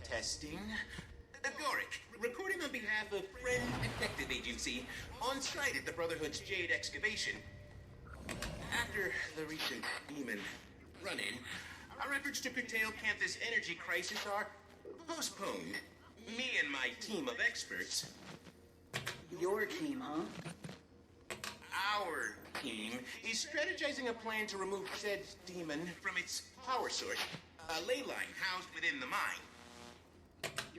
Testing. Agoric, recording on behalf of Friend Detective Agency, on site at the Brotherhood's Jade excavation. After the recent demon run-in, our efforts to curtail Canthus' energy crisis are postponed. Me and my team of experts. Your team, huh? Our team is strategizing a plan to remove said demon from its power source, a ley line housed within the mine.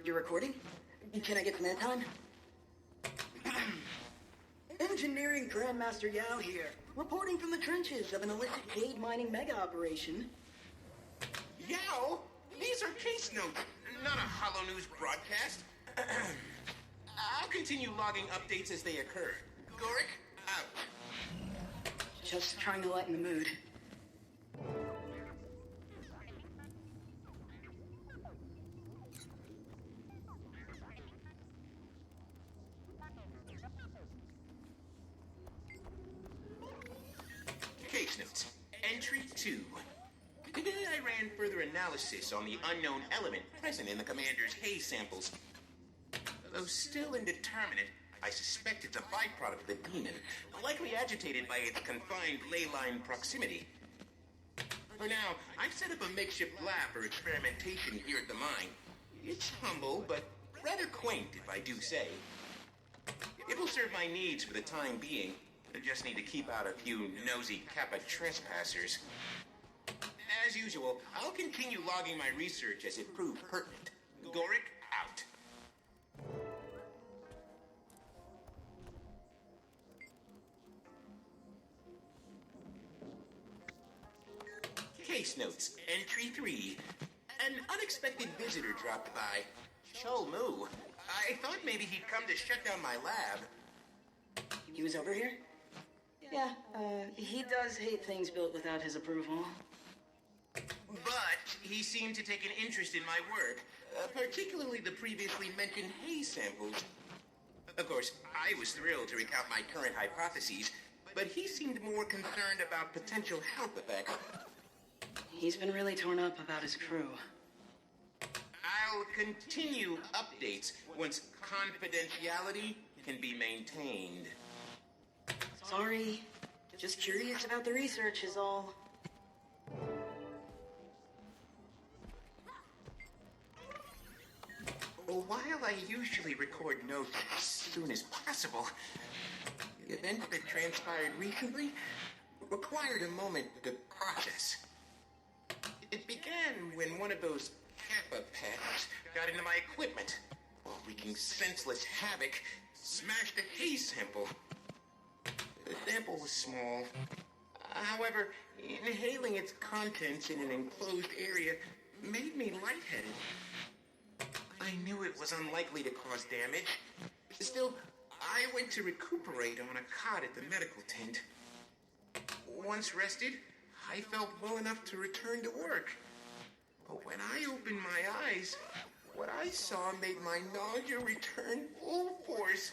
You're recording? Can I get some airtime? Engineering Grandmaster Yao here, reporting from the trenches of an illicit jade mining mega operation. Yao? These are case notes, not a Hollow News broadcast. I'll continue logging updates as they occur. Goric, out. Just trying to lighten the mood. Case notes. Entry 2. Today I ran further analysis on the unknown element present in the commander's haze samples. Though still indeterminate, I suspect it's a byproduct of the demon, likely agitated by its confined ley line proximity. For now, I've set up a makeshift lab for experimentation here at the mine. It's humble, but rather quaint, if I do say. It will serve my needs for the time being. I just need to keep out a few nosy Kappa trespassers. As usual, I'll continue logging my research as it proves pertinent. Goric, out. Case notes. Entry 3. An unexpected visitor dropped by. Chol Mu. I thought maybe he'd come to shut down my lab. He was over here? Yeah, he does hate things built without his approval. But he seemed to take an interest in my work, particularly the previously mentioned haze samples. Of course, I was thrilled to recount my current hypotheses, but he seemed more concerned about potential health effects. He's been really torn up about his crew. I'll continue updates once confidentiality can be maintained. Sorry, just curious about the research is all. While I usually record notes as soon as possible, the event that transpired recently required a moment to process. It began when one of those Kappa pets got into my equipment, while wreaking senseless havoc, smashed a haze sample. The sample was small. However, inhaling its contents in an enclosed area made me lightheaded. I knew it was unlikely to cause damage. Still, I went to recuperate on a cot at the medical tent. Once rested, I felt well enough to return to work. But when I opened my eyes, what I saw made my nausea return full force.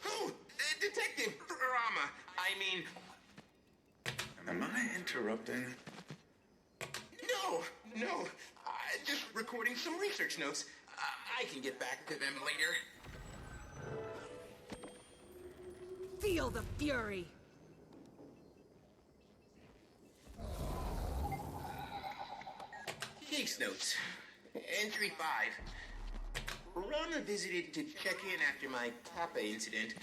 Oh, Detective Rama, I mean... Am I interrupting? No. Just recording some research notes. I can get back to them later. Feel the fury! Case notes. Entry 5. Rana visited to check in after my Kappa incident,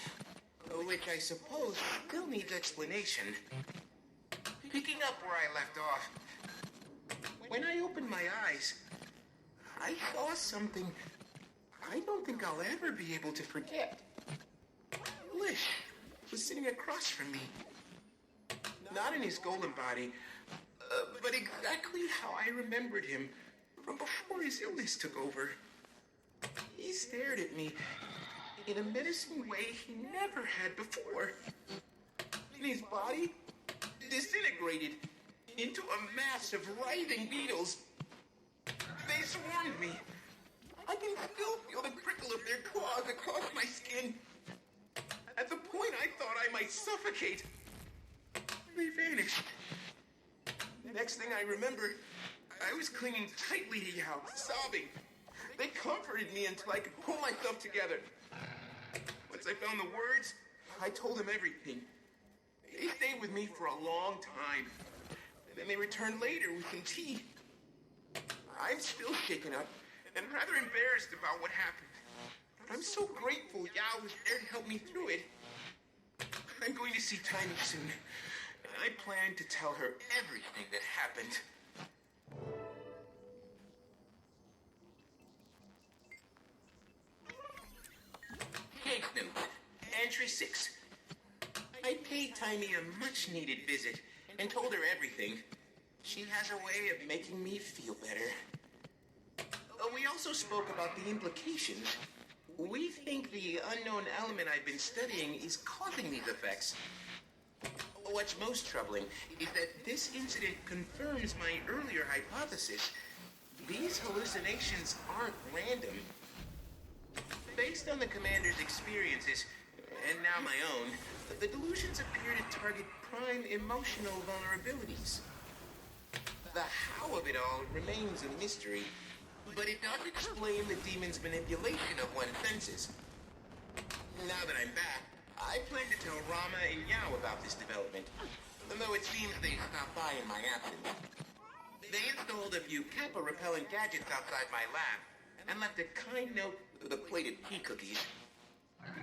which I suppose still needs explanation. Picking up where I left off. When I opened my eyes, I saw something I don't think I'll ever be able to forget. Lish, was sitting across from me. Not in his golden body, but exactly how I remembered him from before his illness took over. He stared at me in a menacing way he never had before. And his body disintegrated into a mass of writhing beetles. They swarmed me. I can still feel the prickle of their claws across my skin. At the point I thought I might suffocate, they vanished. Next thing I remember, I was clinging tightly to Yao, sobbing. They comforted me until I could pull myself together. Once I found the words, I told them everything. They stayed with me for a long time. Then they returned later with some tea. I'm still shaken up and rather embarrassed about what happened. But I'm so grateful Yao was there to help me through it. I'm going to see Tiny soon. And I plan to tell her everything that happened. Case note, entry 6. I paid Tiny a much-needed visit and told her everything. She has a way of making me feel better. We also spoke about the implications. We think the unknown element I've been studying is causing these effects. What's most troubling is that this incident confirms my earlier hypothesis. These hallucinations aren't random. Based on the commander's experiences, and now my own, the delusions appear to target prime emotional vulnerabilities. The how of it all remains a mystery, but it does explain the demon's manipulation of one's senses. Now that I'm back, I plan to tell Rama and Yao about this development, though it seems they stopped by in my absence. They installed a few Kappa-repellent gadgets outside my lab, and left a kind note with a plate of pea cookies.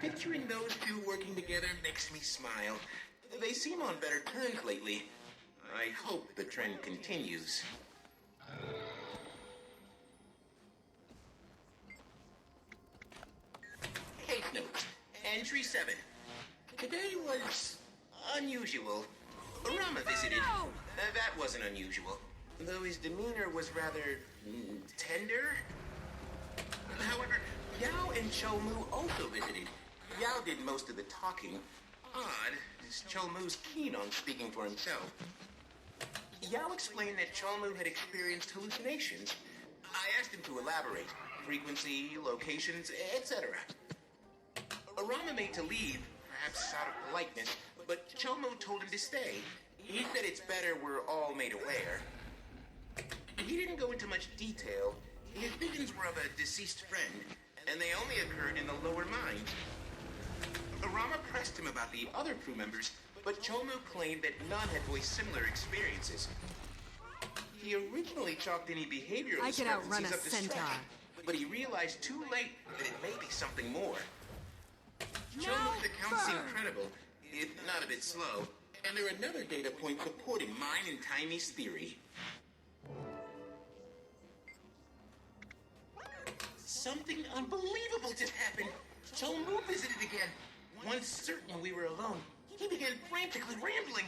Picturing those two working together makes me smile. They seem on better terms lately. I hope the trend continues. Case notes. Entry 7. Today was unusual. Rama visited. That wasn't unusual, though his demeanor was rather tender. However, Yao and Chomu also visited. Yao did most of the talking. Odd, as Chomu's keen on speaking for himself. Yao explained that Chomu had experienced hallucinations. I asked him to elaborate. Frequency, locations, etc. Rama made to leave, perhaps out of politeness, but Chomu told him to stay. He said it's better we're all made aware. He didn't go into much detail. His visions were of a deceased friend, and they only occurred in the lower mind. Rama pressed him about the other crew members, but Chomu claimed that none had voiced similar experiences. He originally chalked any behavioral I could outrun a discrepancies up to centaur. stress, but he realized too late that it may be something more. No, Chomu's accounts seem burn. credible, if not a bit slow, and they're another data point supporting mine and Tiny's theory. Something unbelievable just happened. Chomu visited again. Once certain we were alone, he began frantically rambling.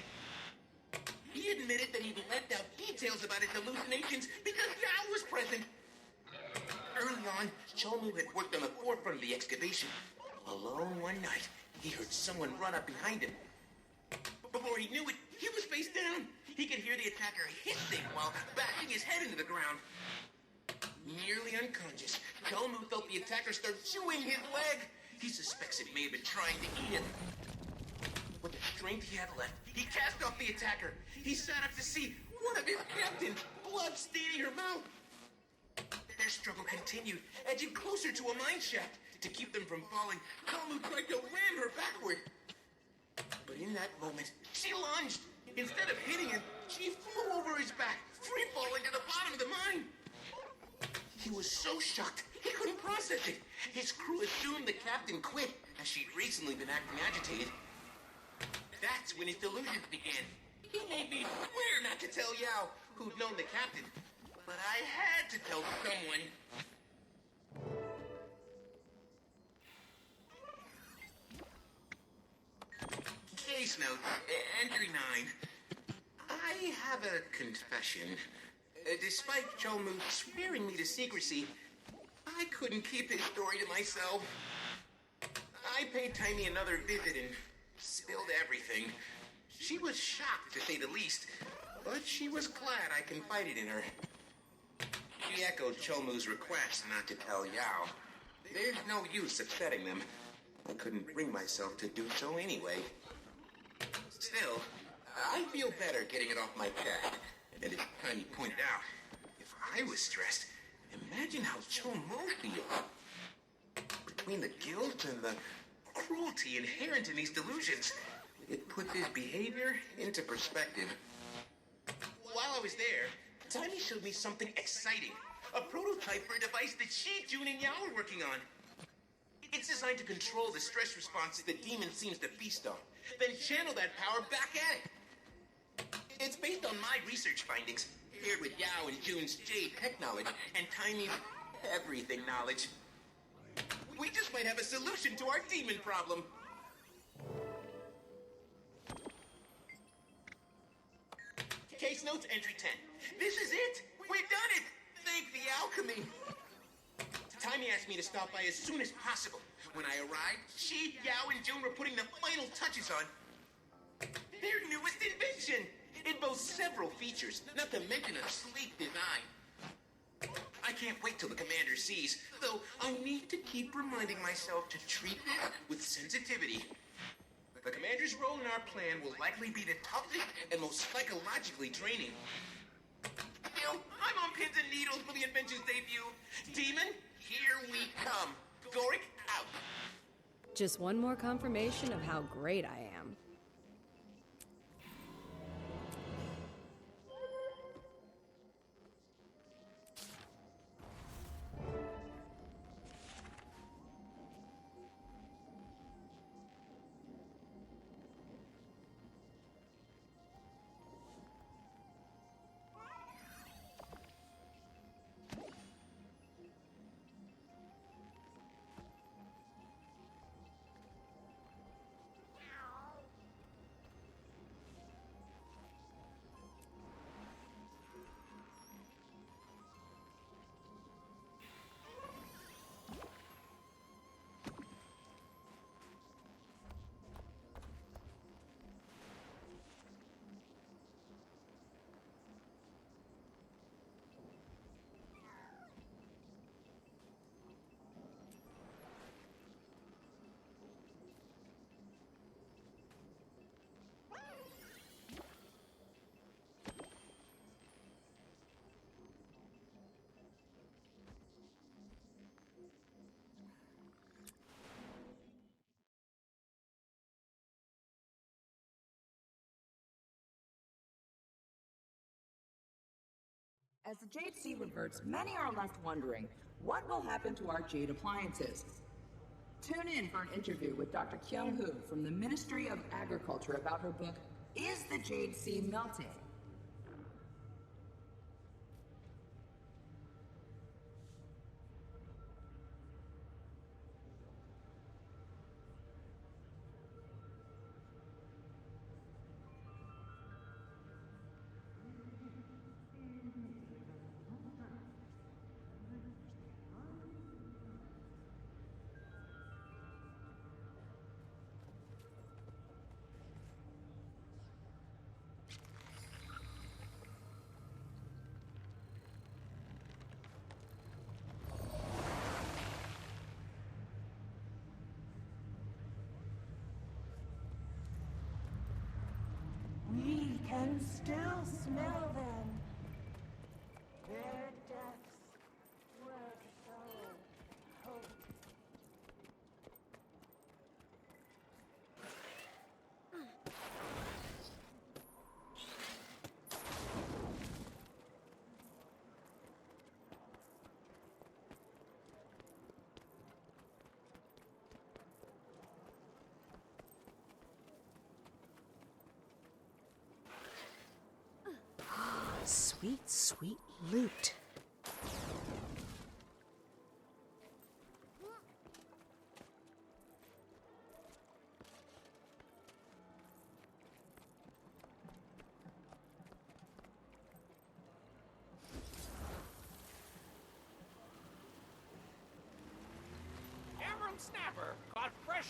He admitted that he'd left out details about his hallucinations because Yao was present. Early on, Chomu had worked on the forefront of the excavation. Alone one night, he heard someone run up behind him. Before he knew it, he was face down. He could hear the attacker hissing while bashing his head into the ground. Nearly unconscious, Chomu felt the attacker start chewing his leg. He suspects it may have been trying to eat him. With the strength he had left, he cast off the attacker. He sat up to see one of his captains, blood staining her mouth. Their struggle continued, edging closer to a mine shaft. To keep them from falling, Chomu tried to ram her backward. But in that moment, she lunged. Instead of hitting him, she flew over his back, free falling to the bottom of the mine. He was so shocked, he couldn't process it. His crew assumed the captain quit, as she'd recently been acting agitated. That's when his delusions began. He made me swear not to tell Yao, who'd known the captain. But I had to tell someone. Case note, entry 9. I have a confession. Despite Chomu swearing me to secrecy, I couldn't keep his story to myself. I paid Timey another visit and spilled everything. She was shocked, to say the least, but she was glad I confided in her. She echoed Chomu's request not to tell Yao. There's no use upsetting them. I couldn't bring myself to do so anyway. Still, I feel better getting it off my chest. And as Tiny pointed out, if I was stressed, imagine how Chomu feels. Between the guilt and the cruelty inherent in these delusions, it puts his behavior into perspective. While I was there, Tiny showed me something exciting. A prototype for a device that she, June, and Yao are working on. It's designed to control the stress responses the demon seems to feast on, then channel that power back at it. It's based on my research findings, paired with Yao and June's Jade tech knowledge, and Tiny's everything knowledge. We just might have a solution to our demon problem. Case notes, entry 10. This is it! We've done it! Thank the alchemy! Timey asked me to stop by as soon as possible. When I arrived, she, Yao, and June were putting the final touches on their newest invention. It boasts several features, not to mention a sleek design. I can't wait till the commander sees, though I need to keep reminding myself to treat it with sensitivity. The commander's role in our plan will likely be the toughest and most psychologically draining. Still, I'm on pins and needles for the Inventions debut. Demon, here we come. Goric, out. Just one more confirmation of how great I am. As the Jade Sea reverts, many are left wondering, what will happen to our Jade appliances? Tune in for an interview with Dr. Kyung Hu from the Ministry of Agriculture about her book, Is the Jade Sea Melting? We can still smell them. Their deaths were so hope. Sweet, sweet loot.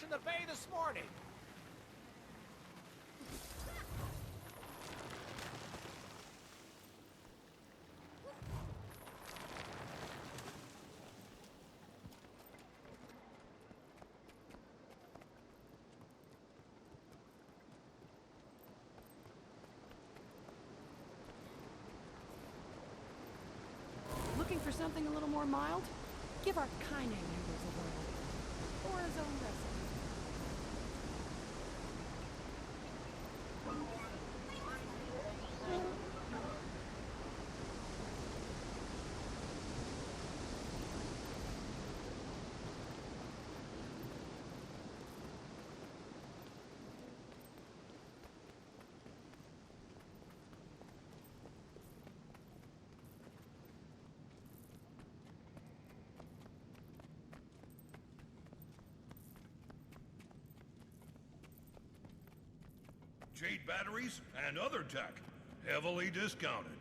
crash in the bay this morning. Looking for something a little more mild? Give our Kaine noodles a whirl. Or his own recipe. Jade batteries and other tech, heavily discounted.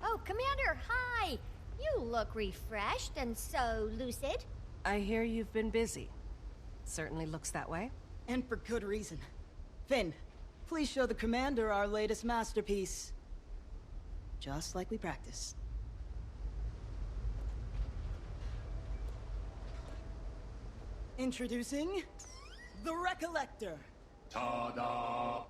Oh, Commander, hi! You look refreshed and so lucid. I hear you've been busy. Certainly looks that way. And for good reason. Finn, please show the Commander our latest masterpiece. Just like we practiced. Introducing... the Recollector. Ta-da!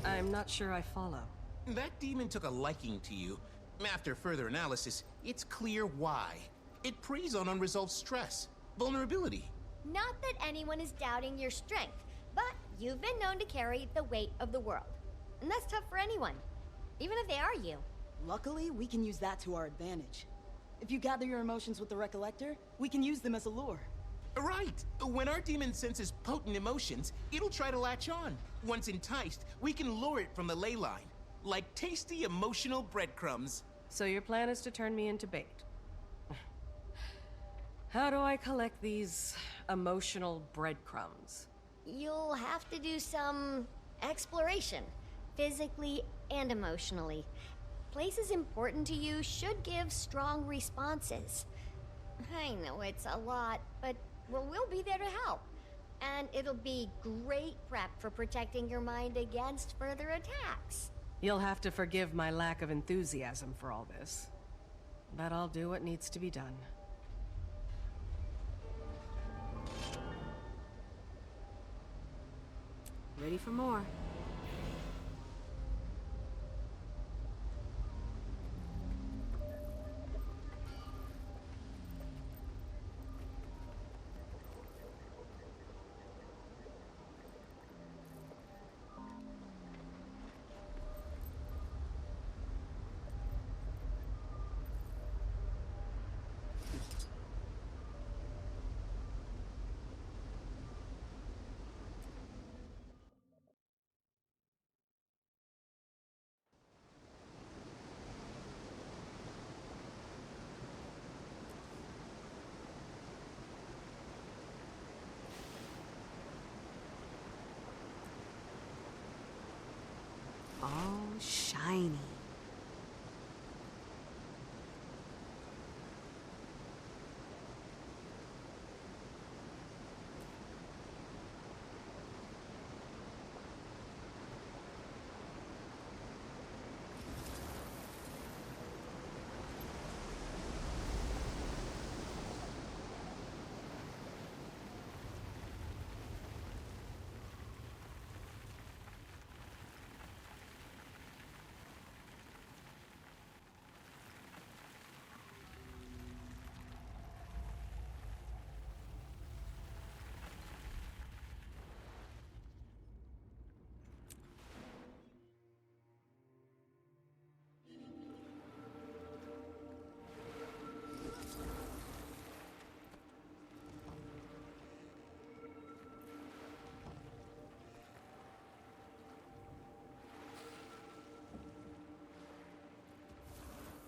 I'm not sure I follow. That demon took a liking to you. After further analysis, it's clear why. It preys on unresolved stress, vulnerability. Not that anyone is doubting your strength, but you've been known to carry the weight of the world. And that's tough for anyone, even if they are you. Luckily, we can use that to our advantage. If you gather your emotions with the Recollector, we can use them as a lure. Right. When our demon senses potent emotions, it'll try to latch on. Once enticed, we can lure it from the ley line. Like tasty emotional breadcrumbs. So your plan is to turn me into bait. How do I collect these emotional breadcrumbs? You'll have to do some exploration, physically and emotionally. Places important to you should give strong responses. I know it's a lot, but we'll be there to help. And it'll be great prep for protecting your mind against further attacks. You'll have to forgive my lack of enthusiasm for all this. But I'll do what needs to be done. Ready for more. All shiny.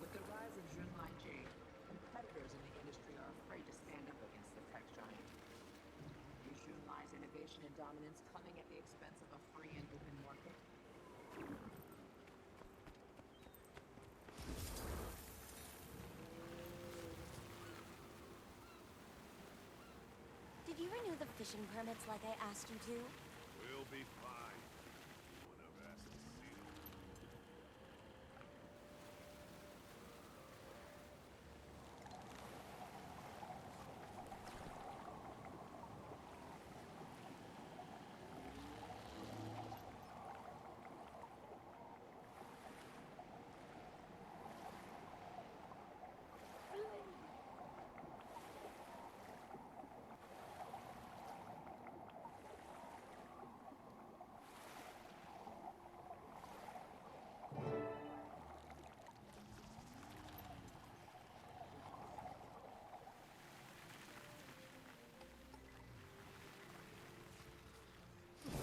With the rise of Junlai Jade, competitors in the industry are afraid to stand up against the tech giant. Is Junlai's innovation and dominance coming at the expense of a free and open market? Did you renew the fishing permits like I asked you to? We'll be fine. Whatever has to see.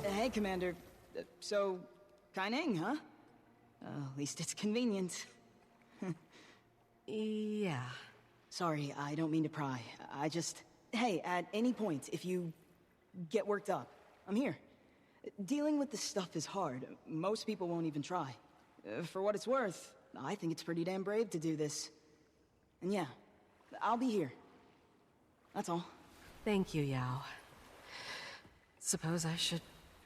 Hey, Commander. So, Kaining, huh? At least it's convenient. Yeah. Sorry, I don't mean to pry. I just... Hey, at any point, if you get worked up, I'm here. Dealing with this stuff is hard. Most people won't even try. For what it's worth, I think it's pretty damn brave to do this. And yeah, I'll be here. That's all. Thank you, Yao. Suppose I should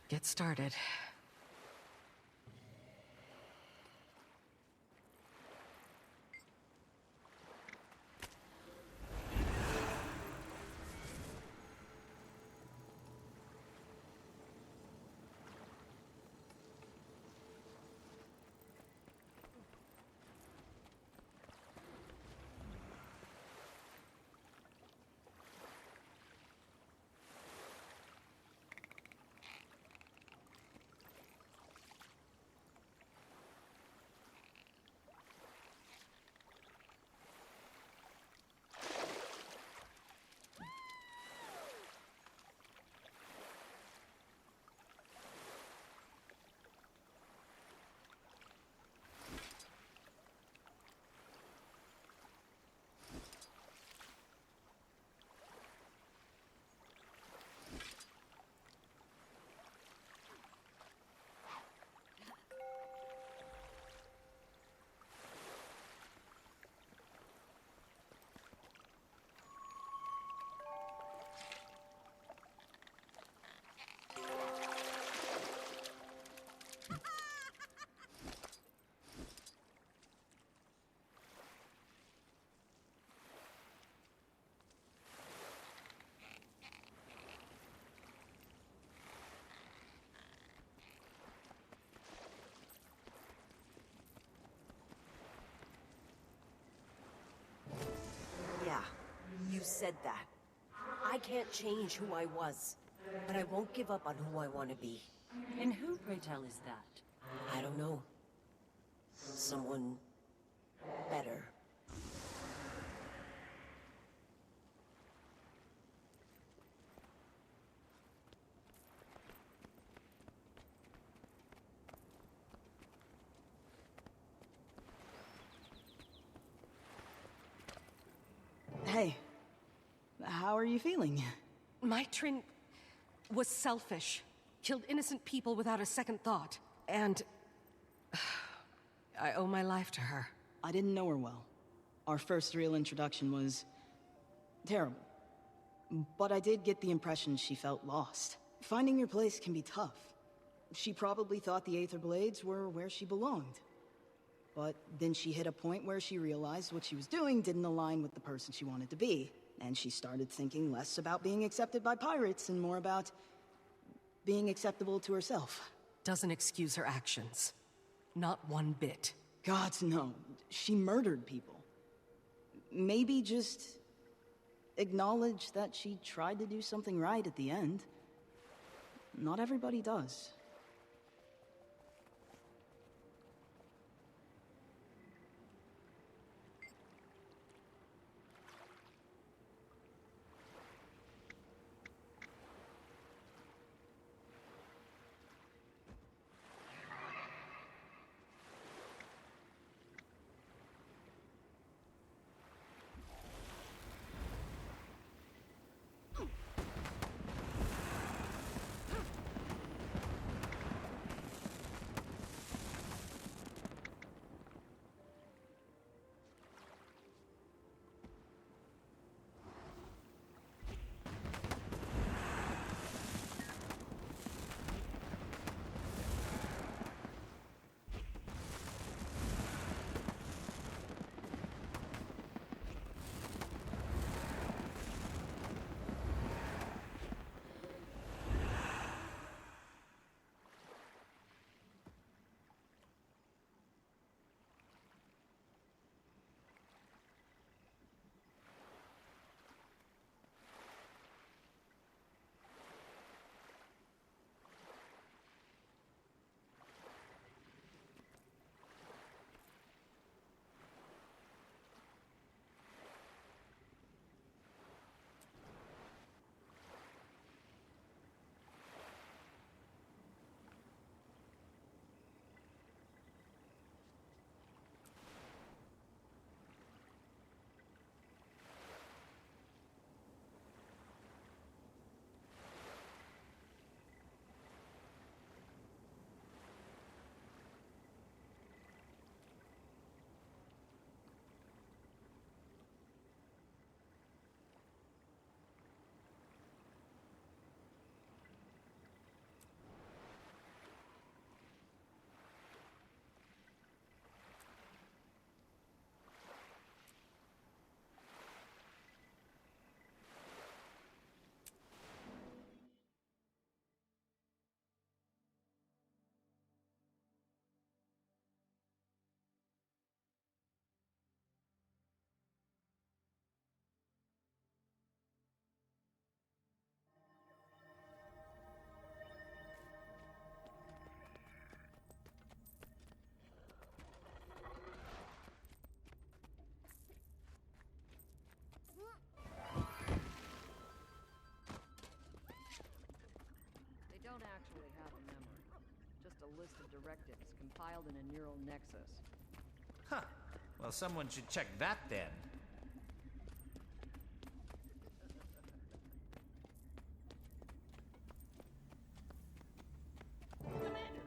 get started. said that. I can't change who I was, but I won't give up on who I want to be. And who, pray tell, is that? I don't know. Someone better. Hey, how are you feeling? My Trin was selfish. Killed innocent people without a second thought. And I owe my life to her. I didn't know her well. Our first real introduction was terrible. But I did get the impression she felt lost. Finding your place can be tough. She probably thought the Aether Blades were where she belonged. But then she hit a point where she realized what she was doing didn't align with the person she wanted to be. And she started thinking less about being accepted by pirates and more about being acceptable to herself. Doesn't excuse her actions. Not one bit. Gods, no. She murdered people. Maybe just acknowledge that she tried to do something right at the end. Not everybody does. Don't actually have a memory. Just a list of directives compiled in a neural nexus. Huh. Well, someone should check that then. Commander!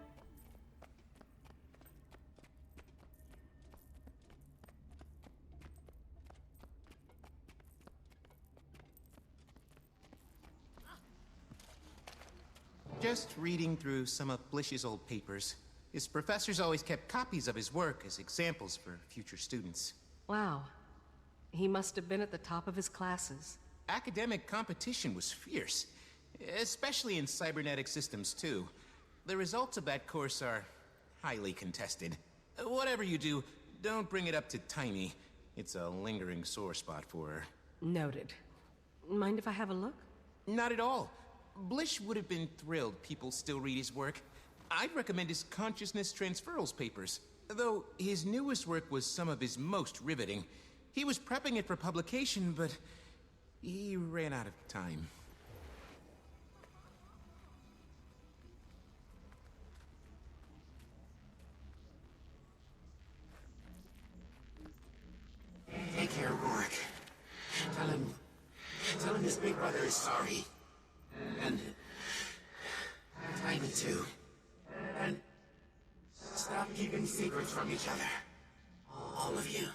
Just reading through some of Blish's old papers. His professors always kept copies of his work as examples for future students. Wow. He must have been at the top of his classes. Academic competition was fierce, especially in cybernetic systems, too. The results of that course are highly contested. Whatever you do, don't bring it up to Tiny. It's a lingering sore spot for her. Noted. Mind if I have a look? Not at all. Blish would have been thrilled people still read his work. I'd recommend his consciousness transferals papers. Though his newest work was some of his most riveting. He was prepping it for publication, but he ran out of time. Take care, Rourke. Tell him his big brother is sorry. And Tiny too. And stop keeping secrets from each other. All of you.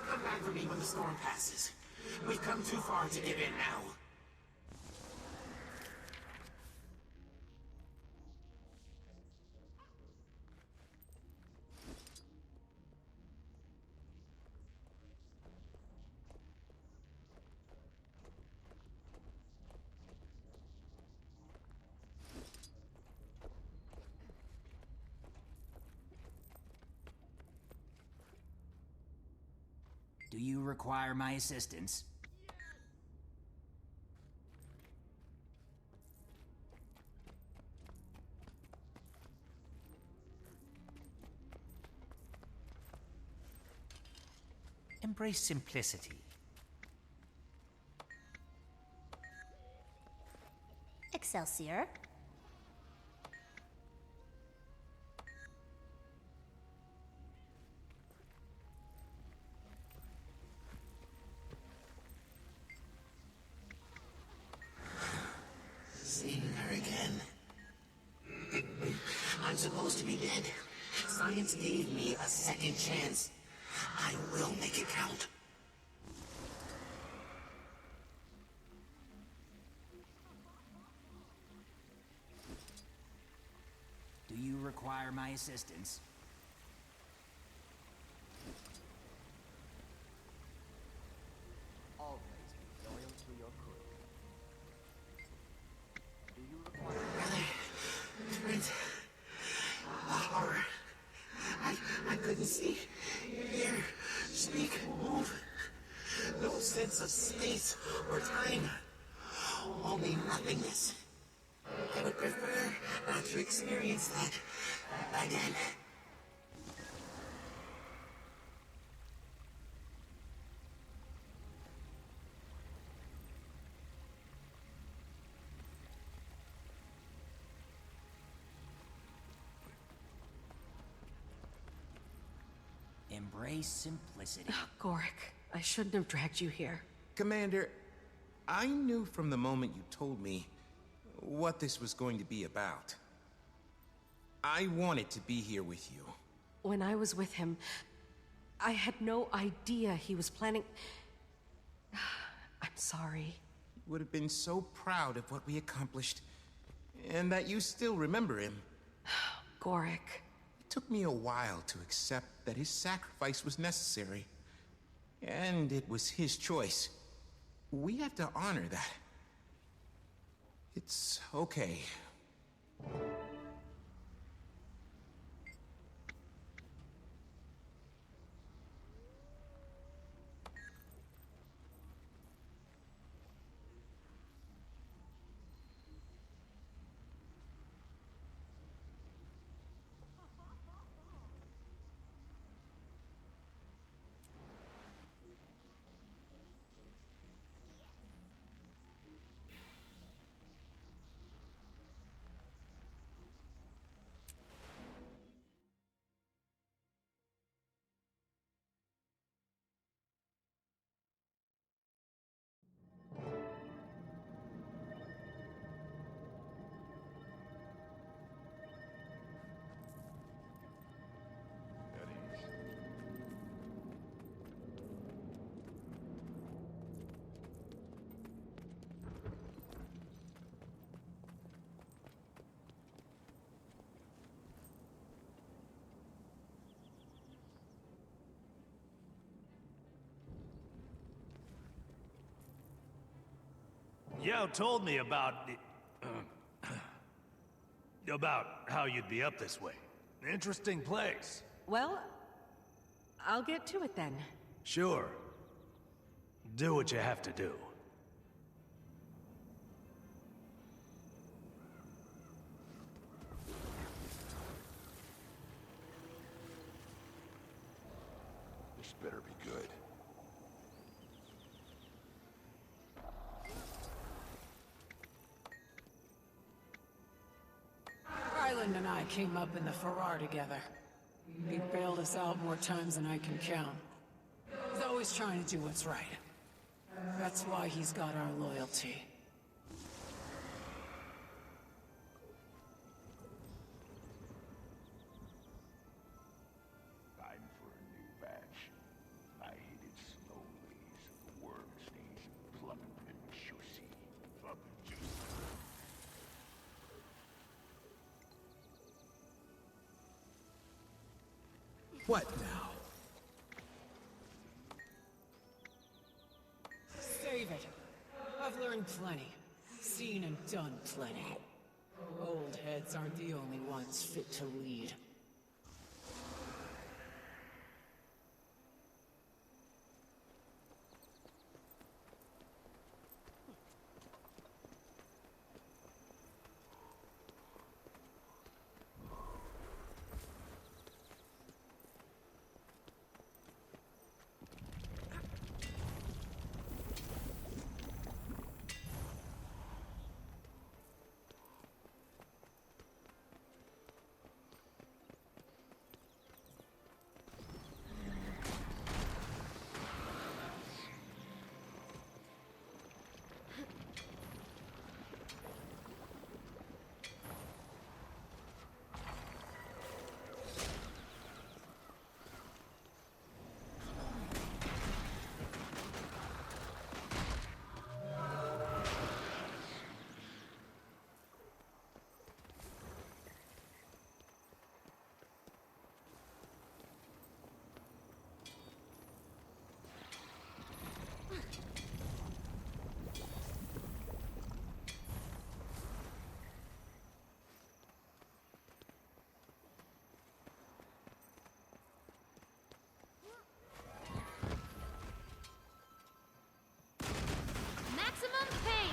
Come back for me when the storm passes. We've come too far to give in now. Do you require my assistance? Embrace simplicity. Excelsior. Seeing her again. I'm supposed to be dead. Science gave me a second chance. I will make it count. Do you require my assistance? Always be loyal to your crew. Do you require... Trent. The horror. I couldn't see, hear, speak, move. No sense of space or time. Only nothingness. I would prefer not to experience that again. Embrace simplicity. Oh, Gorik, I shouldn't have dragged you here. Commander, I knew from the moment you told me what this was going to be about. I wanted to be here with you. When I was with him, I had no idea he was planning... I'm sorry. You would have been so proud of what we accomplished, and that you still remember him. Gorik. It took me a while to accept that his sacrifice was necessary. And it was his choice. We have to honor that. It's okay. Yo told me about the... About how you'd be up this way. Interesting place. Well, I'll get to it then. Sure. Do what you have to do. This better be good. Ryland and I came up in the Farrar together. He bailed us out more times than I can count. He's always trying to do what's right. That's why he's got our loyalty. Time for a new batch. I hit it slowly, so the worm stays plump and juicy. Plump and juicy. What now? Save it. I've learned plenty. Seen and done plenty. Old heads aren't the only ones fit to lead. Maximum pain!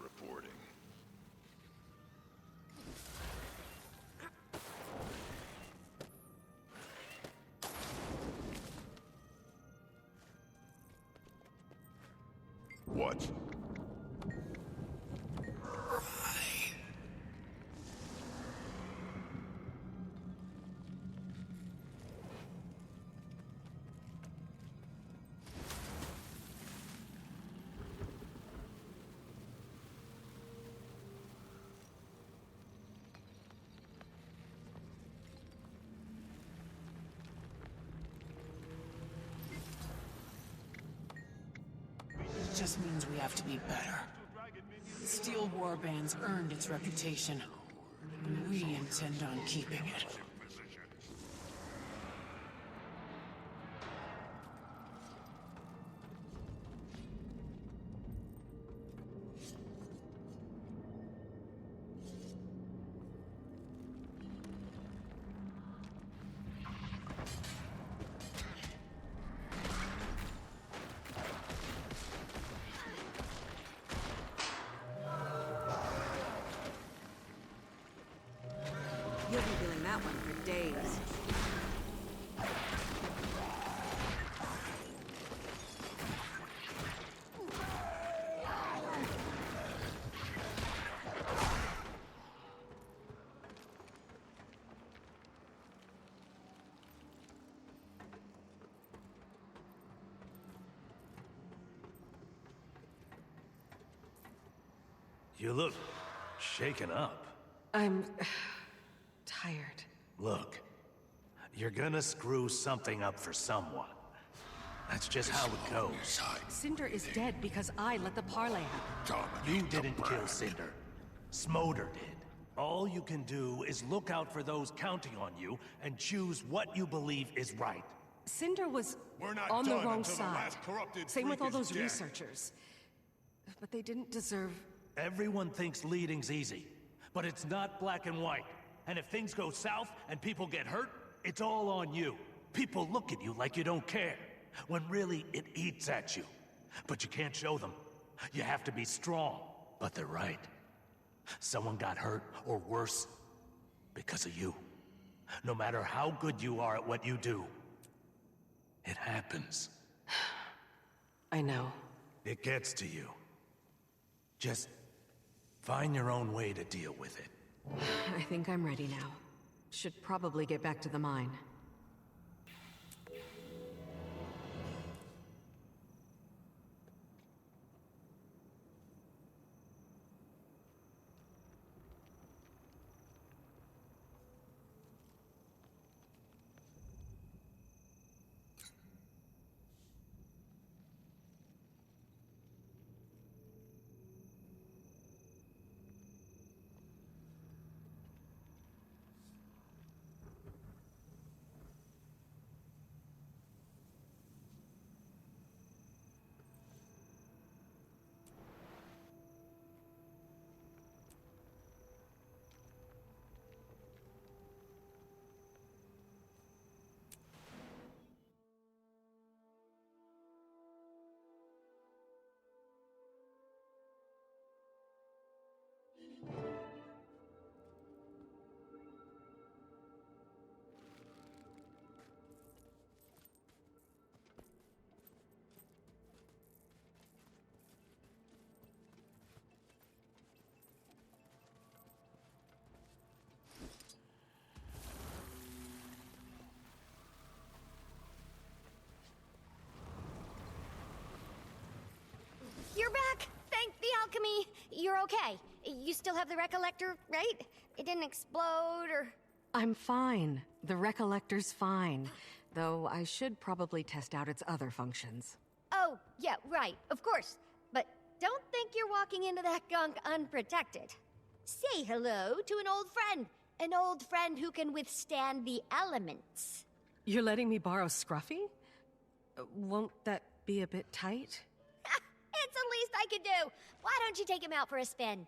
Reporting. What? It just means we have to be better. The Steel Warband's earned its reputation, and we intend on keeping it. You'll be doing that one for days. You look shaken up. I'm tired. Look, You're gonna screw something up for someone. That's just how it goes. Cinder is dead because I let the parlay happen. You didn't kill Cinder. Smolder did. All you can do is look out for those counting on you and choose what you believe is right. Cinder was on the wrong side. Same with all those researchers. But they didn't deserve... Everyone thinks leading's easy, but it's not black and white. And if things go south and people get hurt, it's all on you. People look at you like you don't care, when really it eats at you. But you can't show them. You have to be strong. But they're right. Someone got hurt, or worse, because of you. No matter how good you are at what you do, it happens. I know. It gets to you. Just find your own way to deal with it. I think I'm ready now. Should probably get back to the mine. You're back! Thank the alchemy! You're okay. You still have the recollector, right? It didn't explode or... I'm fine. The Recollector's fine. Though I should probably test out its other functions. Oh, yeah, right, of course. But don't think you're walking into that gunk unprotected. Say hello to an old friend. An old friend who can withstand the elements. You're letting me borrow Scruffy? Won't that be a bit tight? It's the least I could do. Why don't you take him out for a spin?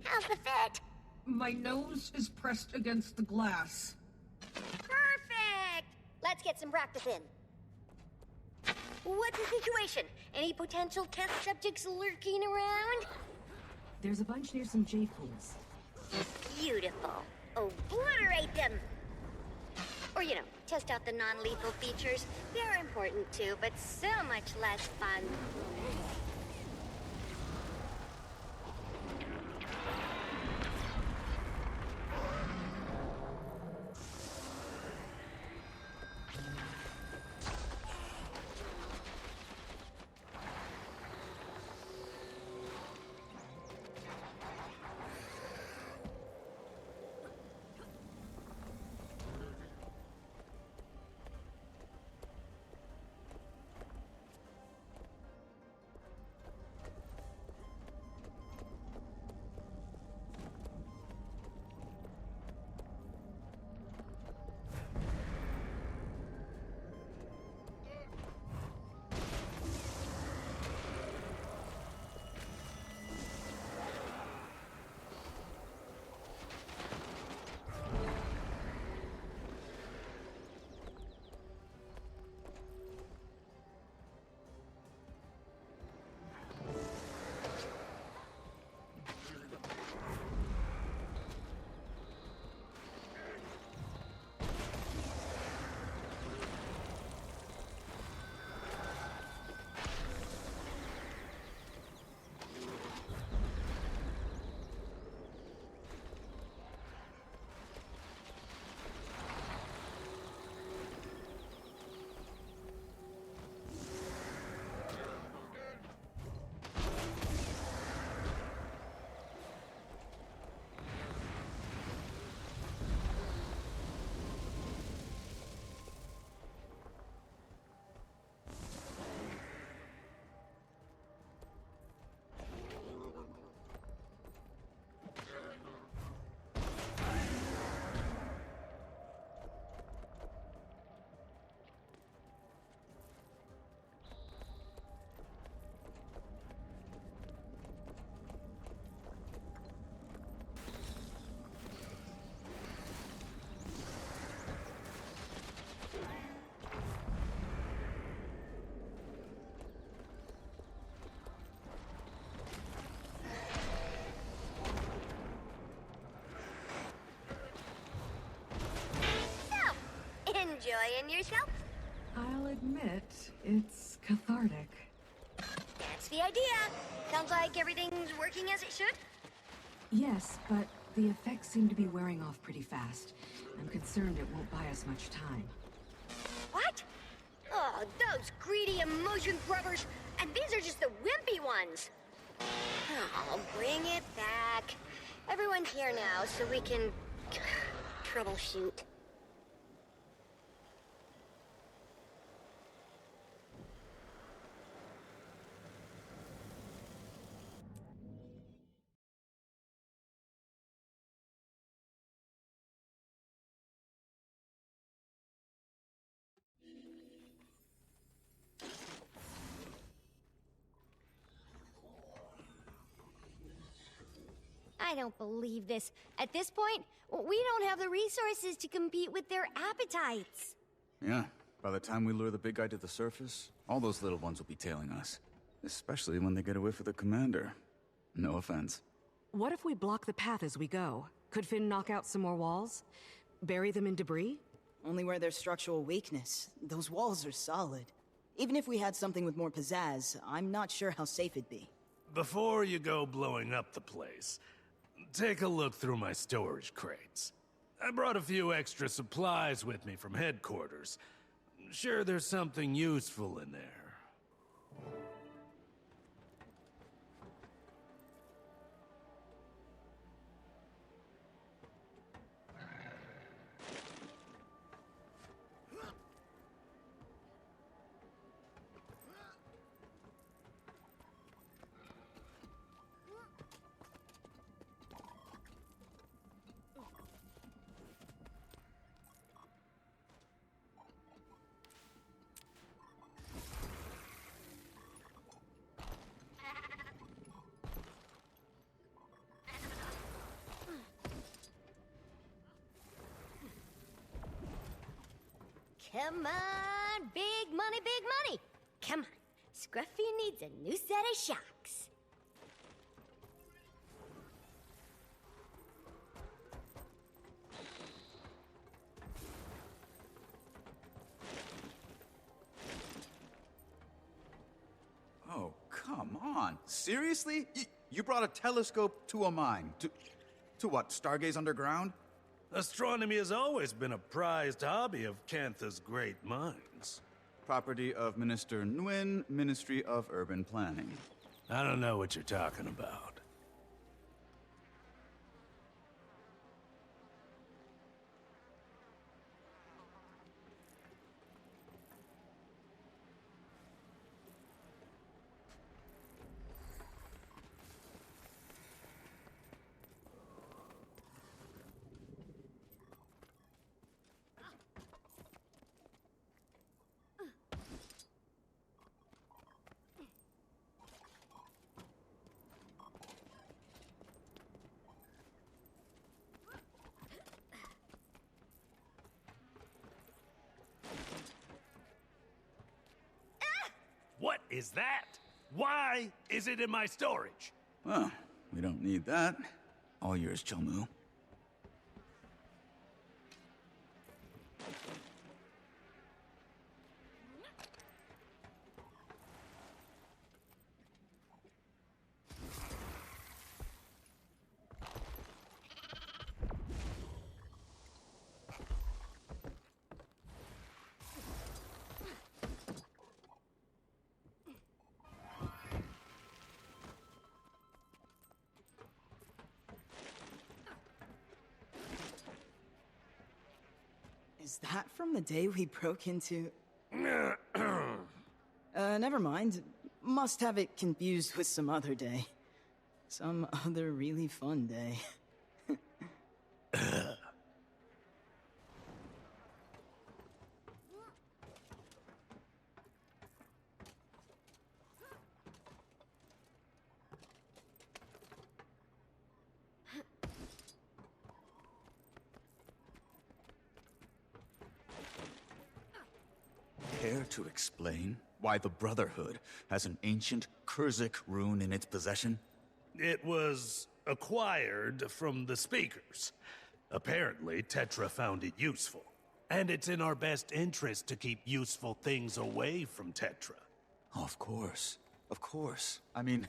How's the fit? My nose is pressed against the glass. Perfect! Let's get some practice in. What's the situation? Any potential test subjects lurking around? There's a bunch near some J pools. Beautiful. Obliterate them! Or, test out the non-lethal features. They're important too, but so much less fun. enjoying yourself? I'll admit, it's cathartic. That's the idea. Sounds like everything's working as it should. Yes, but the effects seem to be wearing off pretty fast. I'm concerned it won't buy us much time. What? Oh, those greedy emotion grubbers. And these are just the wimpy ones. Oh, bring it back. Everyone's here now, so we can troubleshoot. I don't believe this. At this point, we don't have the resources to compete with their appetites. Yeah, by the time we lure the big guy to the surface, all those little ones will be tailing us. Especially when they get away from the commander. No offense. What if we block the path as we go? Could Finn knock out some more walls? Bury them in debris? Only where there's structural weakness. Those walls are solid. Even if we had something with more pizzazz, I'm not sure how safe it'd be. Before you go blowing up the place, take a look through my storage crates. I brought a few extra supplies with me from headquarters. Sure there's something useful in there. Come on, big money, big money. Come on, Scruffy needs a new set of shocks. Oh, come on. Seriously? You brought a telescope to a mine? To what, stargaze underground? Astronomy has always been a prized hobby of Cantha's great minds. Property of Minister Nguyen, Ministry of Urban Planning. I don't know what you're talking about. What is that? Why is it in my storage? Well, we don't need that. All yours, Chomu. Is that from the day we broke into... never mind. Must have it confused with some other day. Some other really fun day. Care to explain why the Brotherhood has an ancient Kurzik rune in its possession? It was acquired from the speakers. Apparently, Tetra found it useful. And it's in our best interest to keep useful things away from Tetra. Of course. Of course. I mean,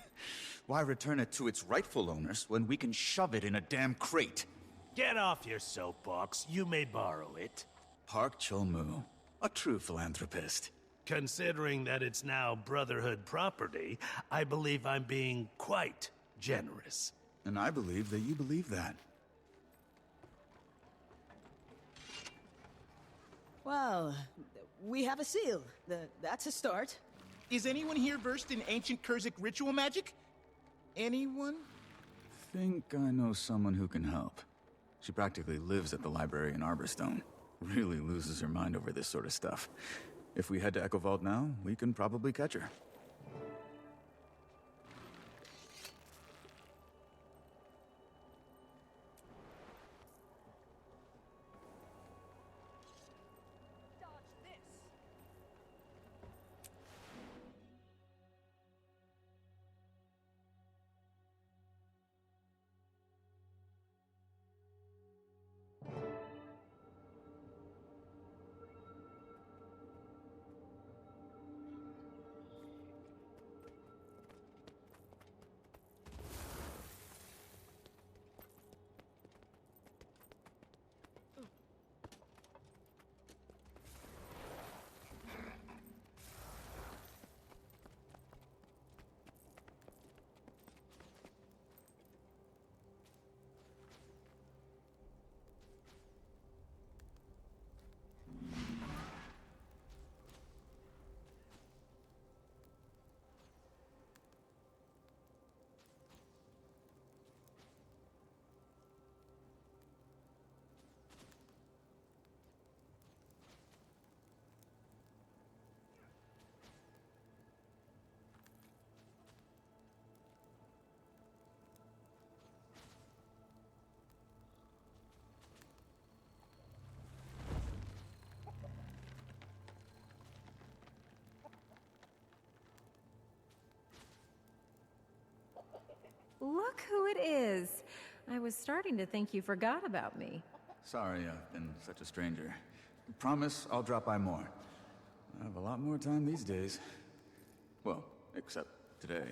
why return it to its rightful owners when we can shove it in a damn crate? Get off your soapbox. You may borrow it. Park Chol-Mu, a true philanthropist. Considering that it's now Brotherhood property, I believe I'm being quite generous. And I believe that you believe that. Well, we have a seal. That's a start. Is anyone here versed in ancient Kurzic ritual magic? Anyone? Think I know someone who can help. She practically lives at the library in Arborstone. Really loses her mind over this sort of stuff. If we head to Echo Vault now, we can probably catch her. Look who it is. I was starting to think you forgot about me. Sorry I've been such a stranger. Promise I'll drop by more. I have a lot more time these days. Well, except today.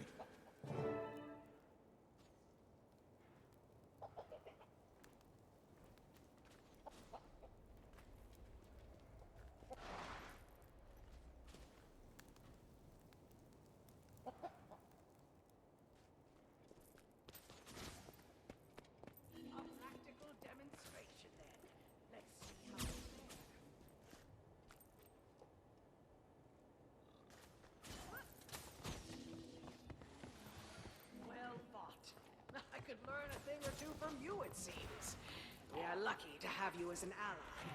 could learn a thing or two from you, it seems. We are lucky to have you as an ally.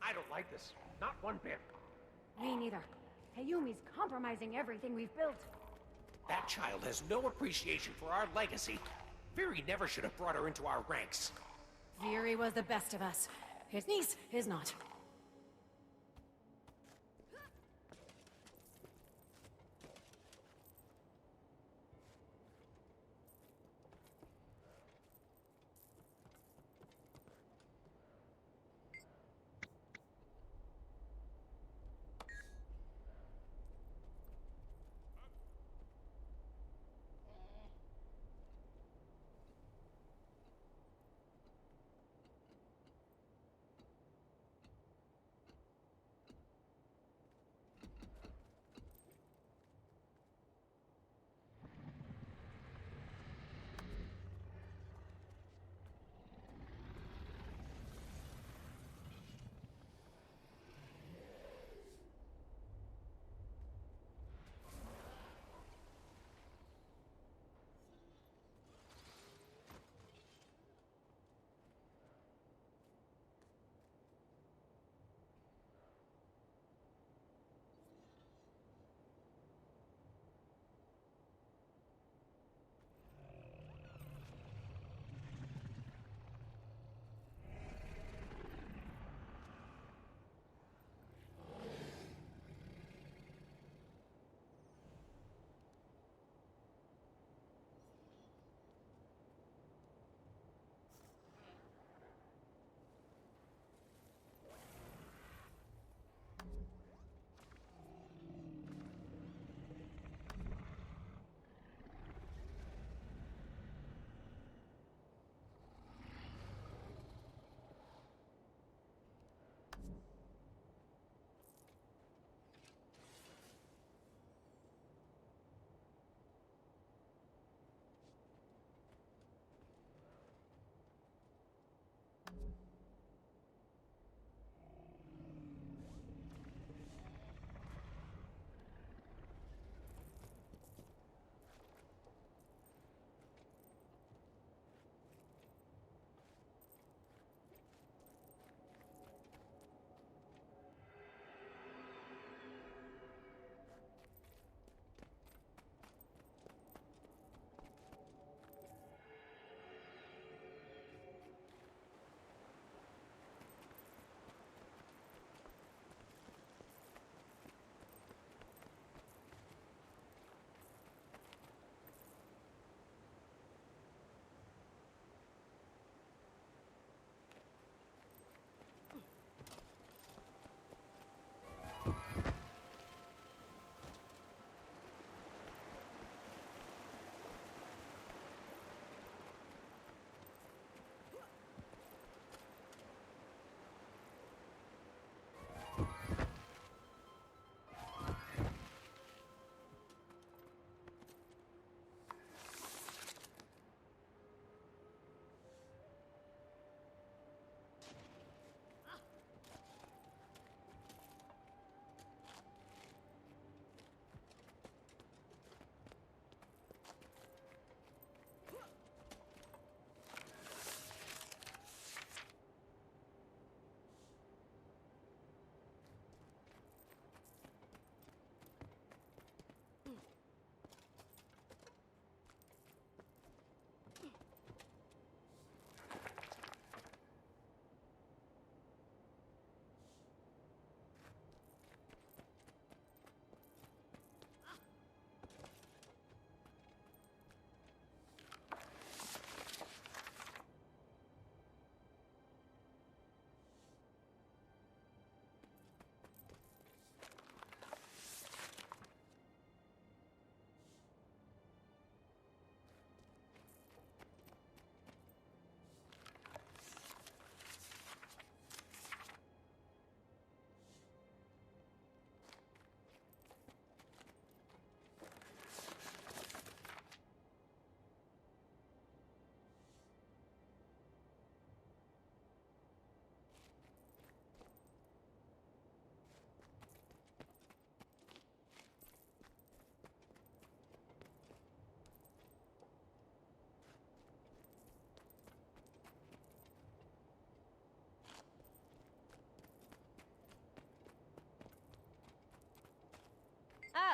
I don't like this. Not one bit. Me neither. Hayumi's compromising everything we've built. That child has no appreciation for our legacy. Viri never should have brought her into our ranks. Viri was the best of us. His niece is not.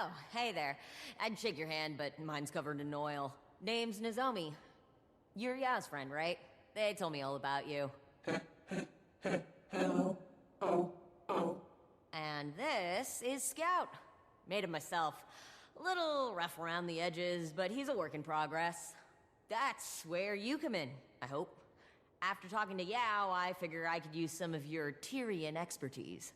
Oh, hey there. I'd shake your hand, but mine's covered in oil. Name's Nozomi. You're Yao's friend, right? They told me all about you. Hello? Oh. And this is Scout. Made him myself. A little rough around the edges, but he's a work in progress. That's where you come in, I hope. After talking to Yao, I figure I could use some of your Tyrian expertise.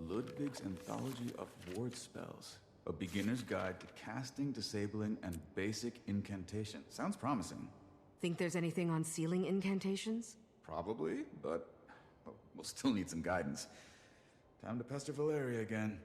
Ludwig's Anthology of Ward Spells. A beginner's guide to casting, disabling, and basic incantation. Sounds promising. Think there's anything on sealing incantations? Probably, but we'll still need some guidance. Time to pester Valeria again.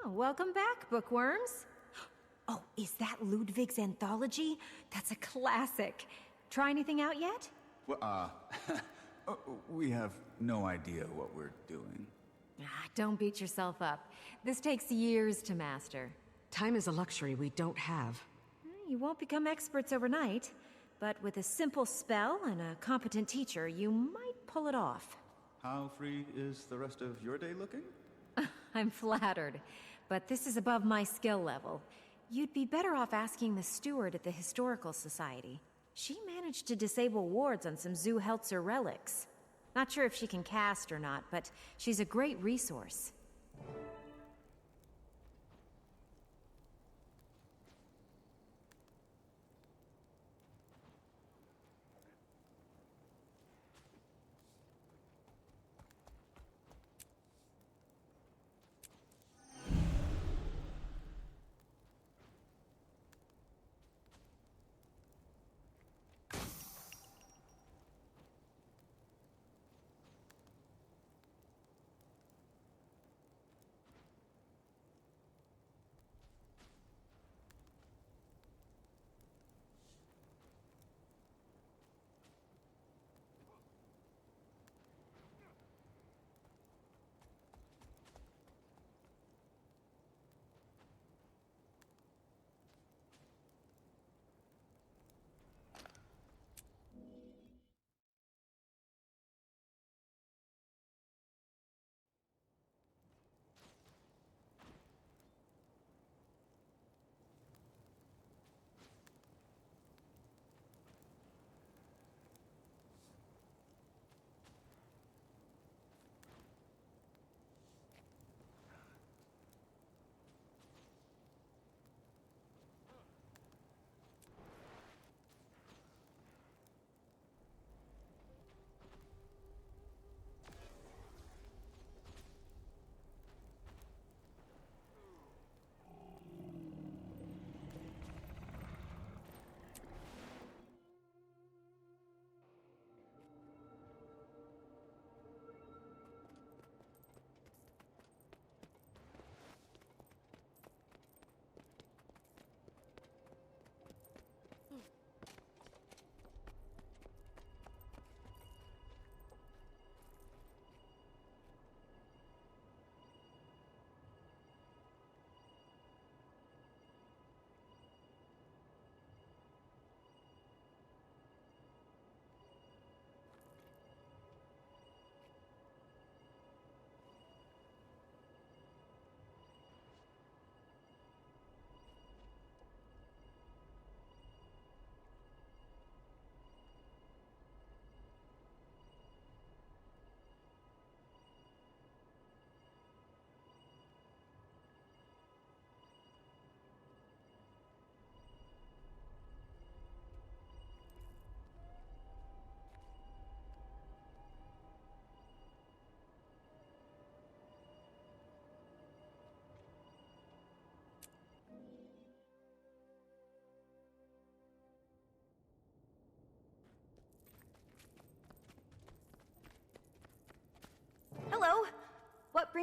Oh, welcome back, bookworms. Oh, is that Ludwig's Anthology? That's a classic. Try anything out yet? Well, we have no idea what we're doing. Don't beat yourself up. This takes years to master. Time is a luxury we don't have. You won't become experts overnight, but with a simple spell and a competent teacher, you might pull it off. How free is the rest of your day looking? I'm flattered, but this is above my skill level. You'd be better off asking the steward at the Historical Society. She managed to disable wards on some Zoo Heltzer relics. Not sure if she can cast or not, but she's a great resource.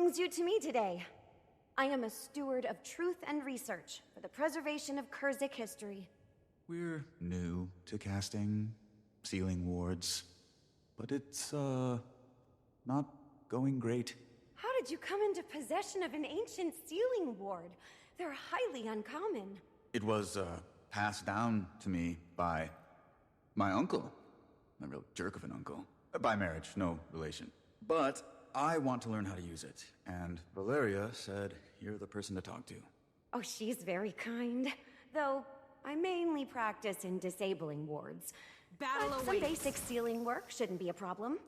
brings you to me today? I am a steward of truth and research for the preservation of Kurzik history. We're new to casting, sealing wards, but it's, not going great. How did you come into possession of an ancient sealing ward? They're highly uncommon. It was, passed down to me by my uncle. A real jerk of an uncle. By marriage, no relation. But I want to learn how to use it, and Valeria said you're the person to talk to. Oh, she's very kind. Though, I mainly practice in disabling wards. Battle But awaits. some basic sealing work shouldn't be a problem.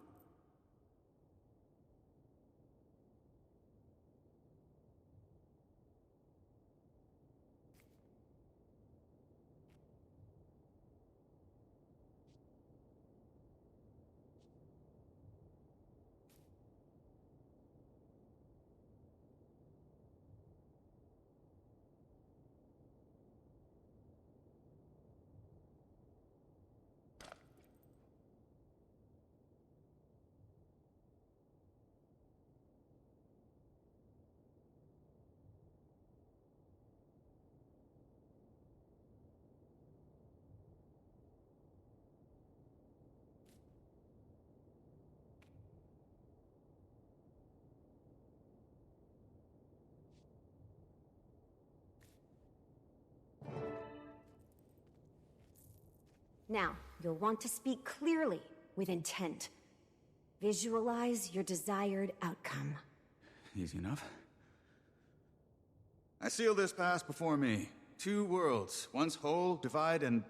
Now, you'll want to speak clearly, with intent. Visualize your desired outcome. Easy enough. I seal this pass before me. 2 worlds, once whole, divide, and...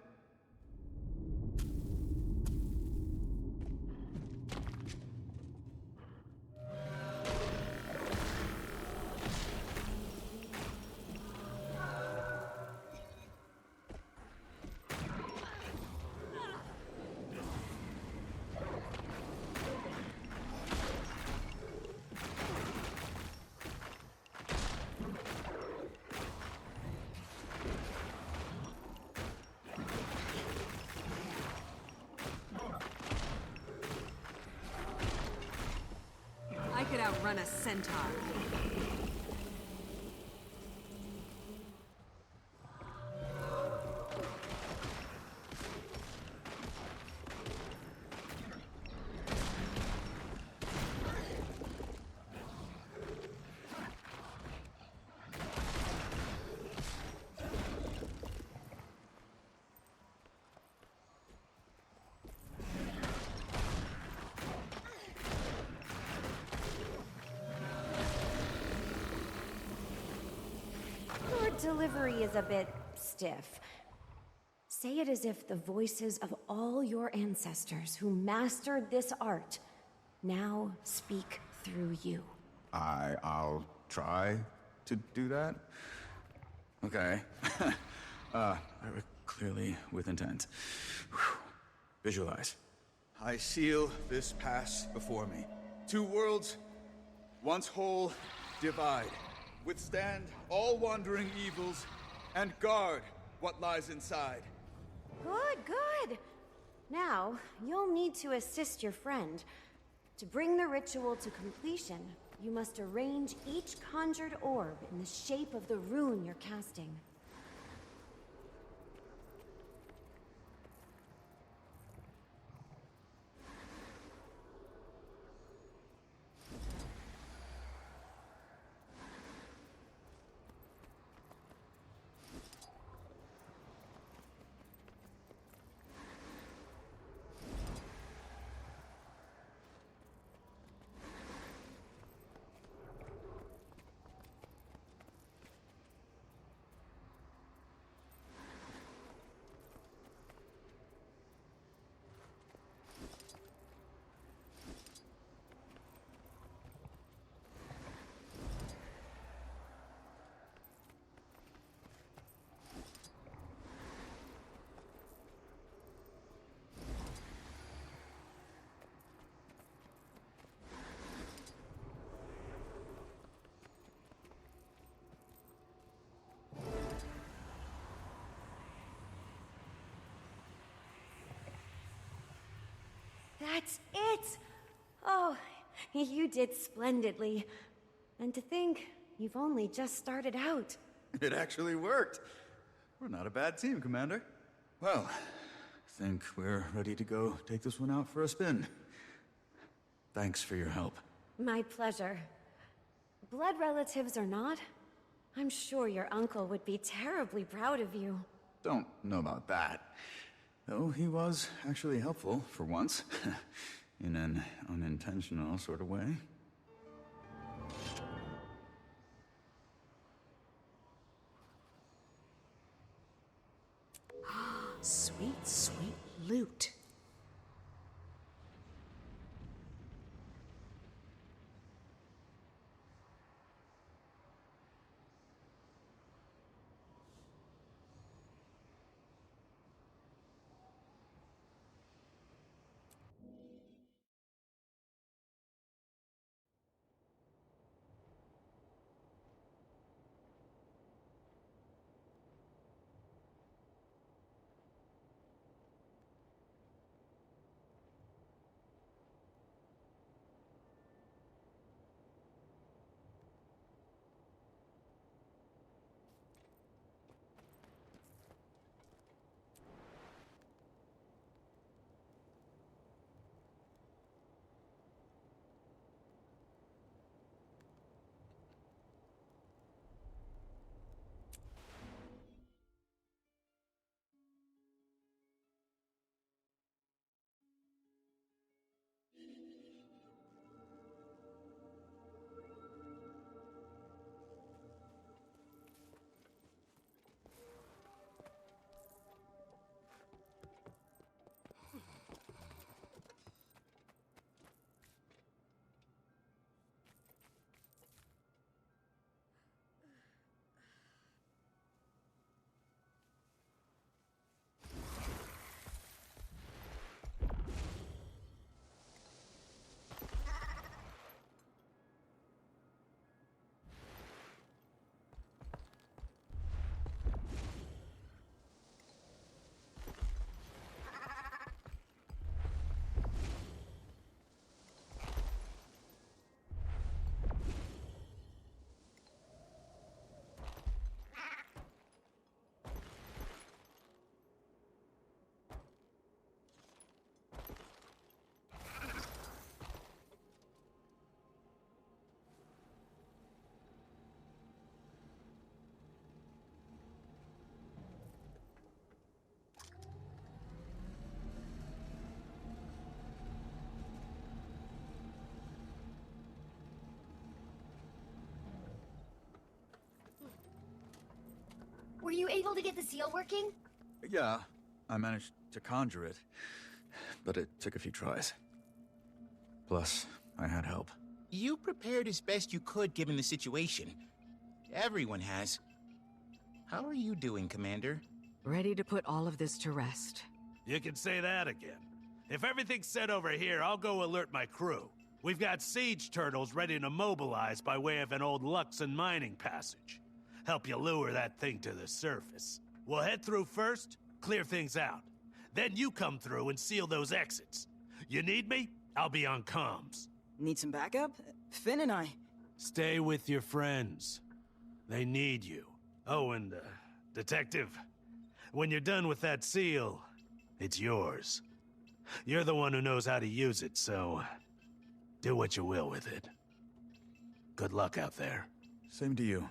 I could outrun a centaur. Your delivery is a bit stiff. Say it as if the voices of all your ancestors who mastered this art now speak through you. I'll try to do that. Okay. Clearly with intent. Whew. Visualize. I seal this pass before me. 2 worlds, once whole, divide. Withstand all wandering evils, and guard what lies inside. Good, good. Now, you'll need to assist your friend. To bring the ritual to completion, you must arrange each conjured orb in the shape of the rune you're casting. That's it! Oh, you did splendidly. And to think, you've only just started out. It actually worked. We're not a bad team, Commander. Well, I think we're ready to go take this one out for a spin. Thanks for your help. My pleasure. Blood relatives or not, I'm sure your uncle would be terribly proud of you. Don't know about that. Though he was actually helpful, for once. In an unintentional sort of way. Sweet, sweet loot. Were you able to get the seal working? Yeah, I managed to conjure it, but it took a few tries. Plus, I had help. You prepared as best you could given the situation. Everyone has. How are you doing, Commander? Ready to put all of this to rest. You can say that again. If everything's set over here, I'll go alert my crew. We've got siege turtles ready to mobilize by way of an old Luxon mining passage. Help you lure that thing to the surface. We'll head through first, clear things out. Then you come through and seal those exits. You need me? I'll be on comms. Need some backup? Finn and I... Stay with your friends. They need you. Oh, and, Detective, when you're done with that seal, it's yours. You're the one who knows how to use it, so do what you will with it. Good luck out there. Same to you.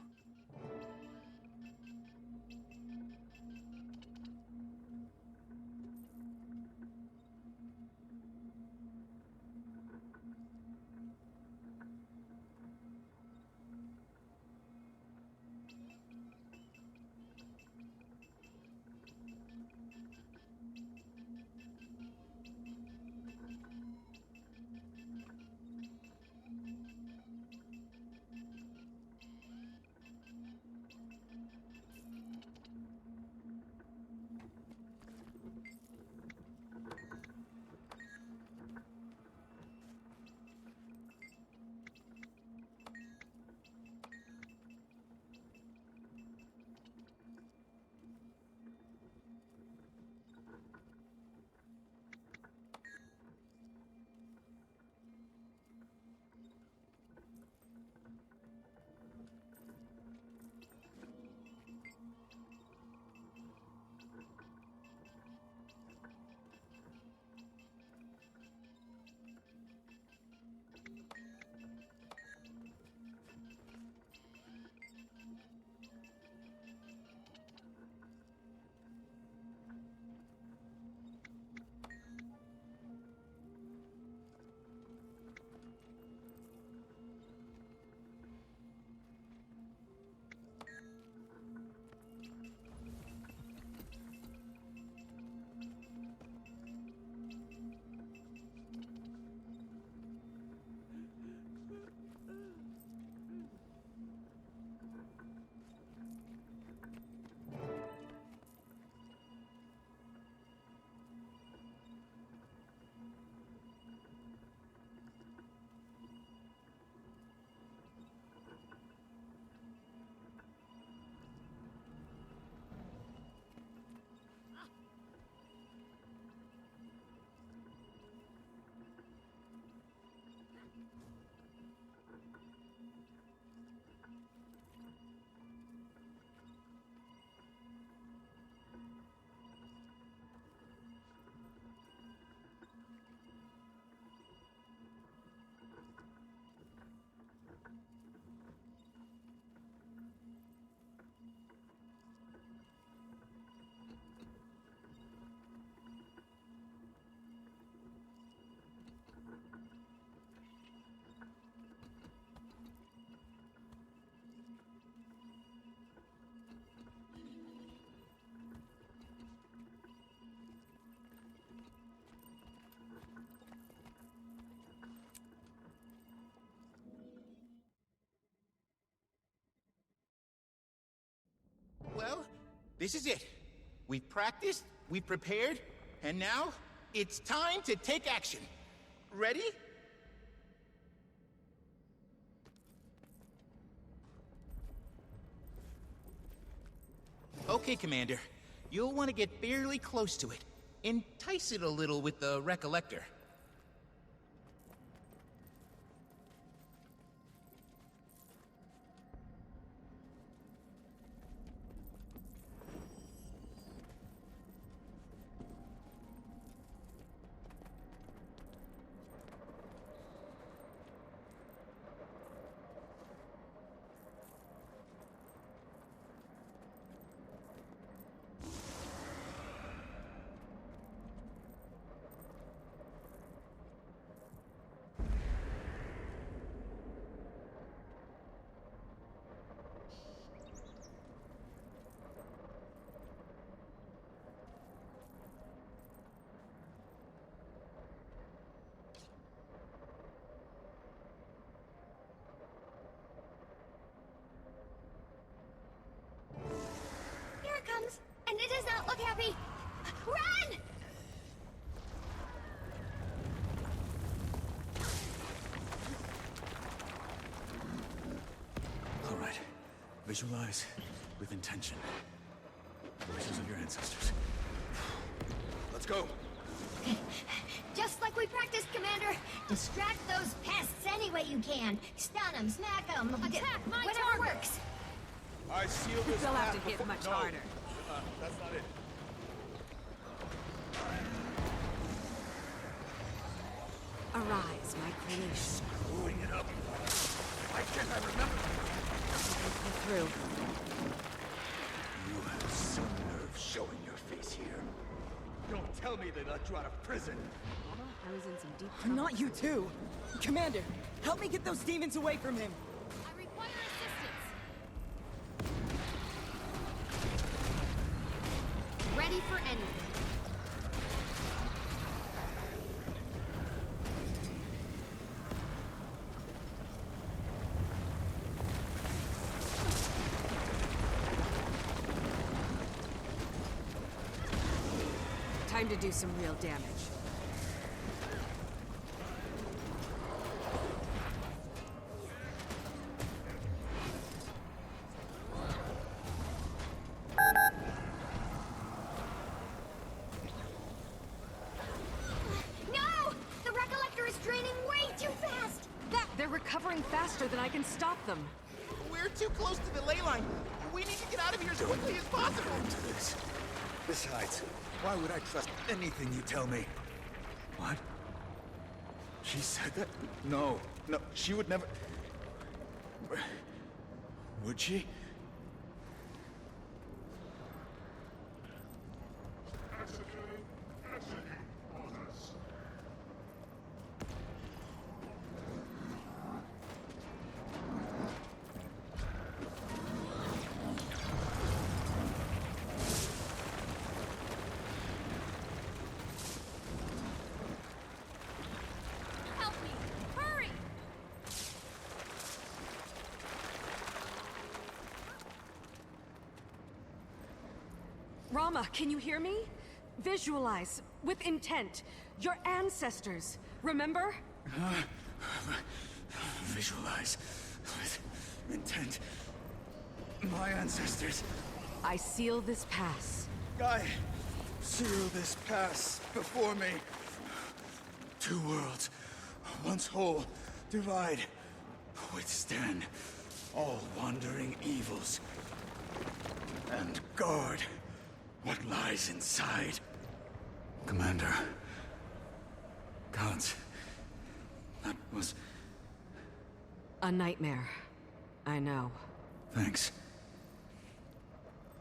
This is it. We've practiced, we've prepared, and now it's time to take action. Ready? Okay, Commander. You'll want to get fairly close to it. Entice it a little with the recollector. Here it comes, and it does not look happy. Run! All right. Visualize with intention. Voices of your ancestors. Let's go. Just like we practiced, Commander. Distract those pests any way you can. Stun them, smack them, attack my whatever target. works. I seal this They'll have path to hit before- much No, harder. That's not it. Arise, my creation. Screwing it up. Why can't I remember? Pull through. You have some nerve showing your face here. Don't tell me they let you out of prison. I was in some deep trouble. Not you too. Commander, help me get those demons away from him. I require assistance. Ready for anything. Time to do some real damage. No! The recollector is draining way too fast! They're recovering faster than I can stop them. We're too close to the ley line. We need to get out of here as quickly as possible. This. Besides, why would I trust anything you tell me? What? She said that? No, she would never... Would she? Help me! Hurry! Rama, can you hear me? Visualize, with intent, your ancestors. Remember? Visualize with intent. My ancestors. I seal this pass. I seal this pass before me. Two worlds, once whole, divide, withstand all wandering evils, and guard what lies inside. Commander. Gods. That was... A nightmare. I know. Thanks.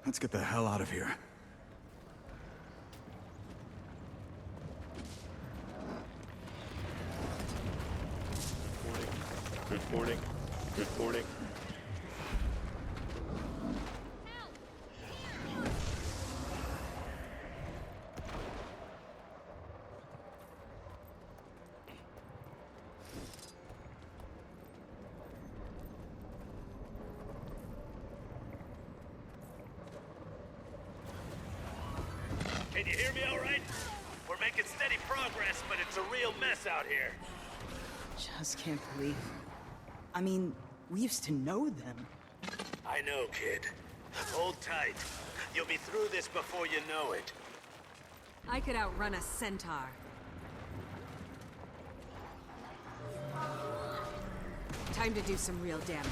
Let's get the hell out of here. Good morning. Good morning. Can you hear me all right? We're making steady progress, but it's a real mess out here. Just can't believe. I mean, we used to know them. I know, kid. Hold tight. You'll be through this before you know it. I could outrun a centaur. Time to do some real damage.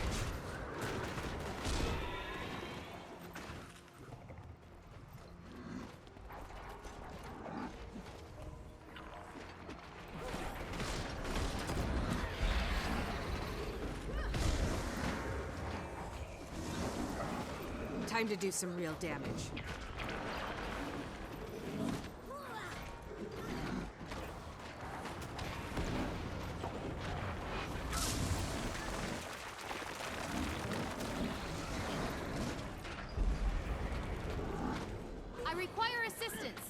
Time to do some real damage. I require assistance.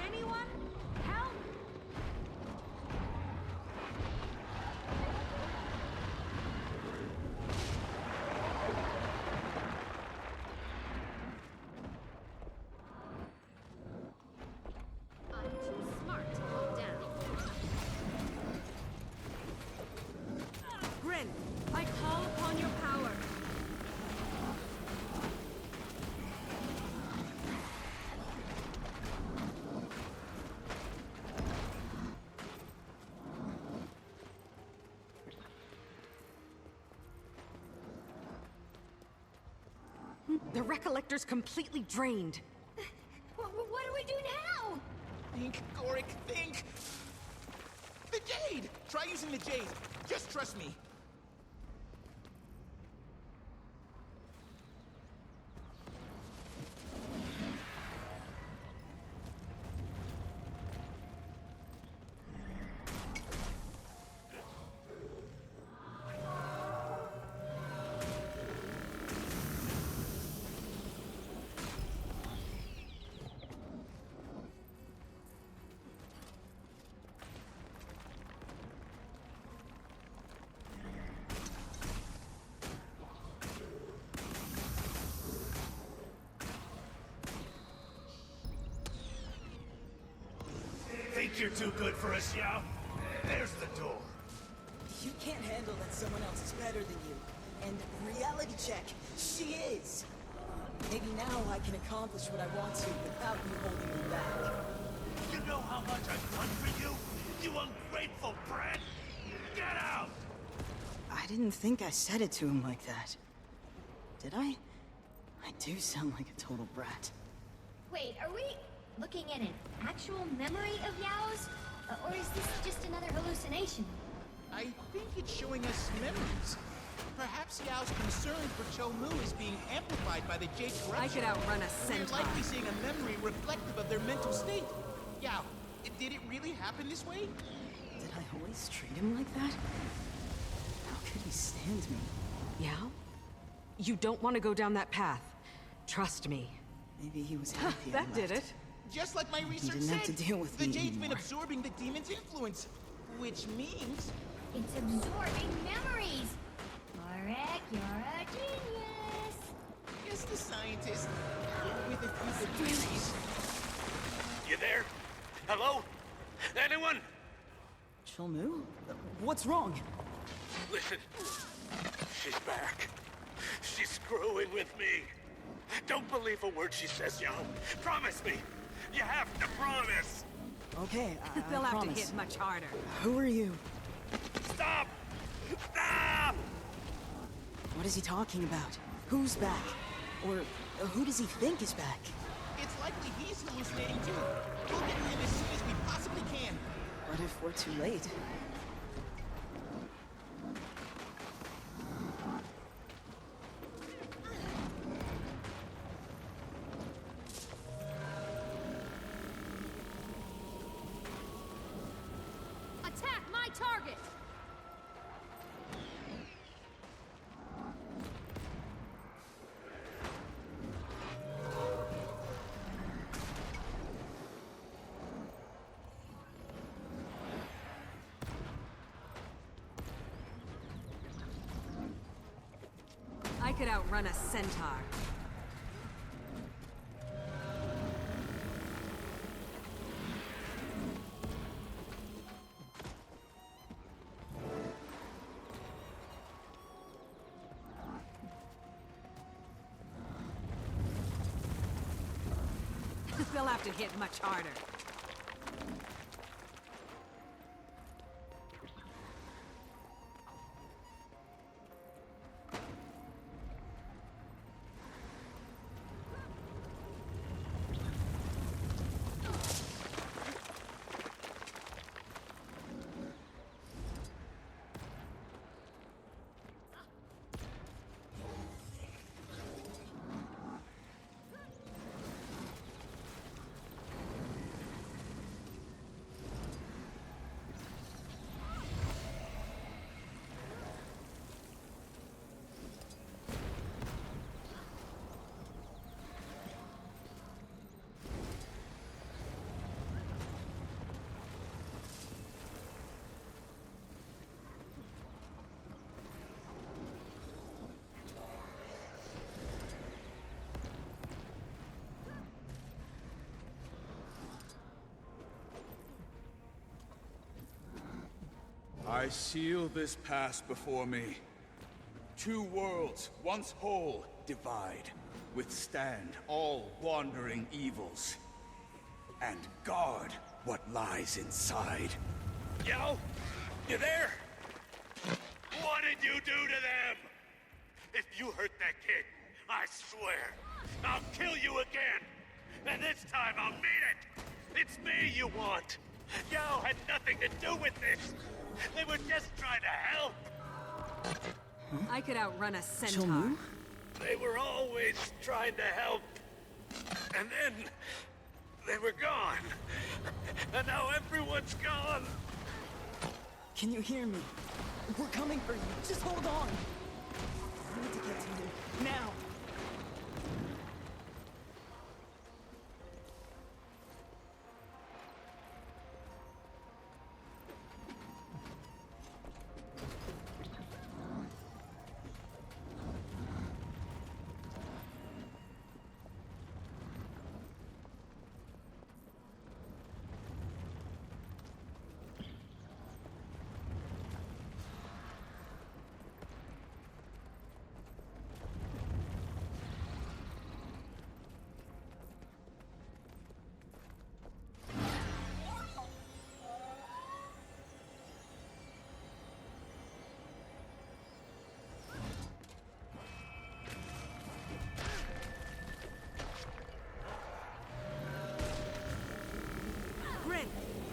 Anyone? Help! I'm too smart to hold down. Grin, I call upon your power. The Recollector's completely drained. What do we do now? Think, Goric, think! The Jade! Try using the Jade. Just trust me. Think you're too good for us, Yao? There's the door. You can't handle that someone else is better than you. And reality check, she is. Maybe now I can accomplish what I want to without you holding me back. You know how much I've done for you? You ungrateful brat! Get out! I didn't think I said it to him like that. Did I? I do sound like a total brat. Wait, are we looking at an actual memory of Yao's? Or is this just another hallucination? I think it's showing us memories. Perhaps Yao's concern for Cho Mu is being amplified by the Jade corruption. I could outrun a centaur. We're likely seeing a memory reflective of their mental state. Yao, did it really happen this way? Did I always treat him like that? How could he stand me? Yao? You don't want to go down that path. Trust me. Maybe he was happy I That did left. it. Just like my research didn't said, have to deal with the me Jade's been anymore. absorbing the demon's influence, which means It's absorbing memories. Warwick, you're a genius. just a scientist with a few good theories. You there? Hello? Anyone? Cholmu? What's wrong? Listen. She's back. She's screwing with me. Don't believe a word she says, Yao. Promise me. You have to promise. Okay, I They'll have to promise. hit much harder. Who are you? Stop! Stop! What is he talking about? Who's back? Or who does he think is back? It's likely he's hallucinating too. We'll get him as soon as we possibly can. What if we're too late? Attack my target! could outrun a centaur. They'll have to hit much harder. I seal this past before me. Two worlds, once whole, divide, withstand all wandering evils, and guard what lies inside. Yo, you there? What did you do to them? If you hurt that kid, I swear, I'll kill you again. And this time I'll mean it. It's me you want. Yo had nothing to do with this. They were just trying to help. I could outrun a centaur. They were always trying to help. And then they were gone. And now everyone's gone. Can you hear me? We're coming for you. Just hold on. I need to get to him. Now.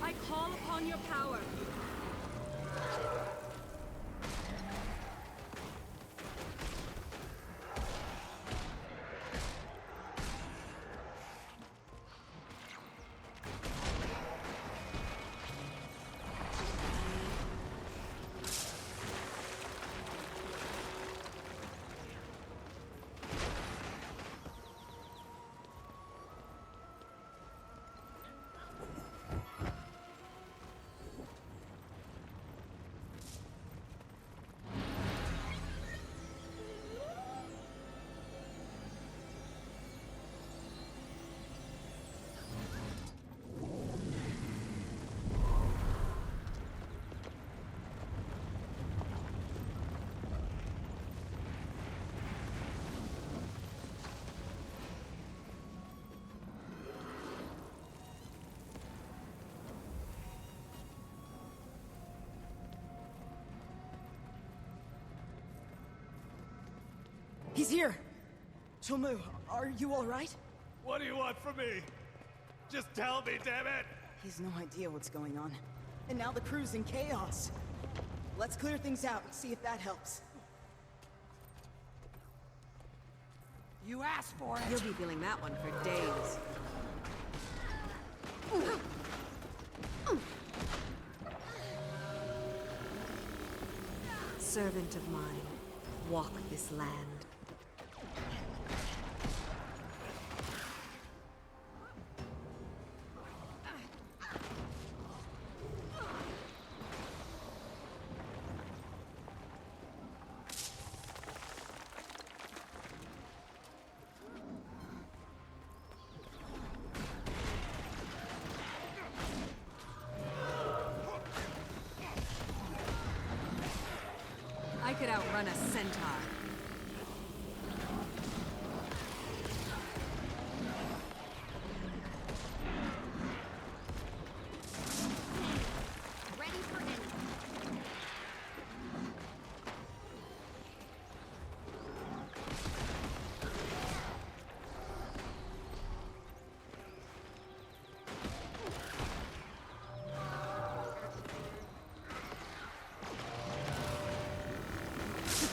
I call upon your power. He's here! Chomu, are you alright? What do you want from me? Just tell me, damn it! He has no idea what's going on. And now the crew's in chaos. Let's clear things out and see if that helps. You asked for it! You'll be feeling that one for days. Servant of mine, walk this land. outrun a centaur. Ready for anything.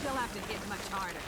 They'll have to hit much harder.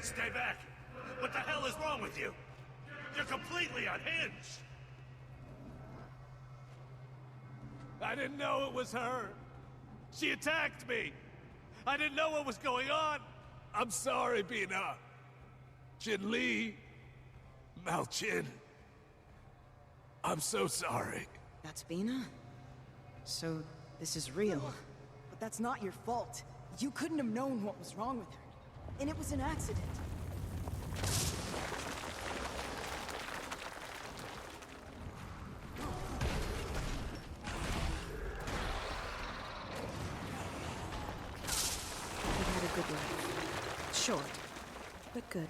Stay back! What the hell is wrong with you? You're completely unhinged! I didn't know it was her. She attacked me. I didn't know what was going on. I'm sorry, Bina. Jin Lee. Malchin. I'm so sorry. That's Bina? So, this is real. But that's not your fault. You couldn't have known what was wrong with her. And it was an accident. You had a good life. Short, but good.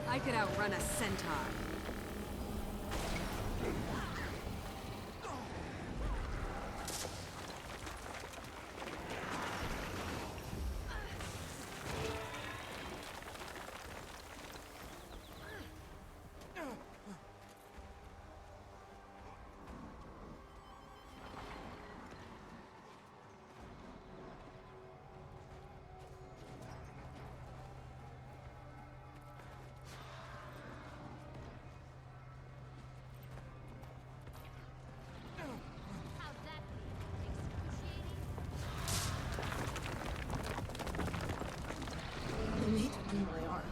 I could outrun a centaur. My arm.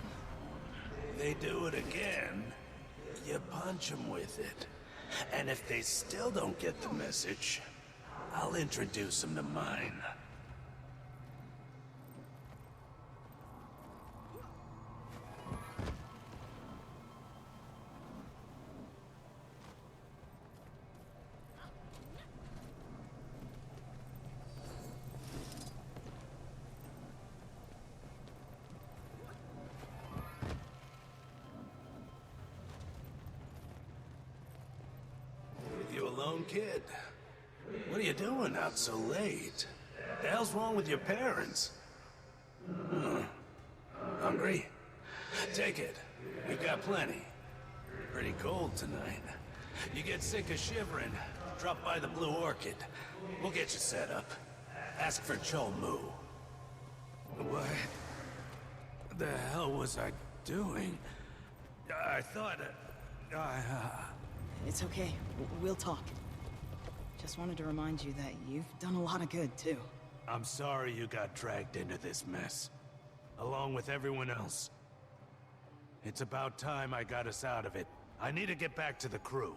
They do it again, you punch them with it. And if they still don't get the message, I'll introduce them to mine. You alone, kid? What are you doing out so late? The hell's wrong with your parents? Hungry? Take it. We've got plenty. Pretty cold tonight. You get sick of shivering, drop by the Blue Orchid. We'll get you set up. Ask for Chol Mu. What the hell was I doing? I thought... It's okay. We'll talk. Just wanted to remind you that you've done a lot of good, too. I'm sorry you got dragged into this mess. Along with everyone else. It's about time I got us out of it. I need to get back to the crew.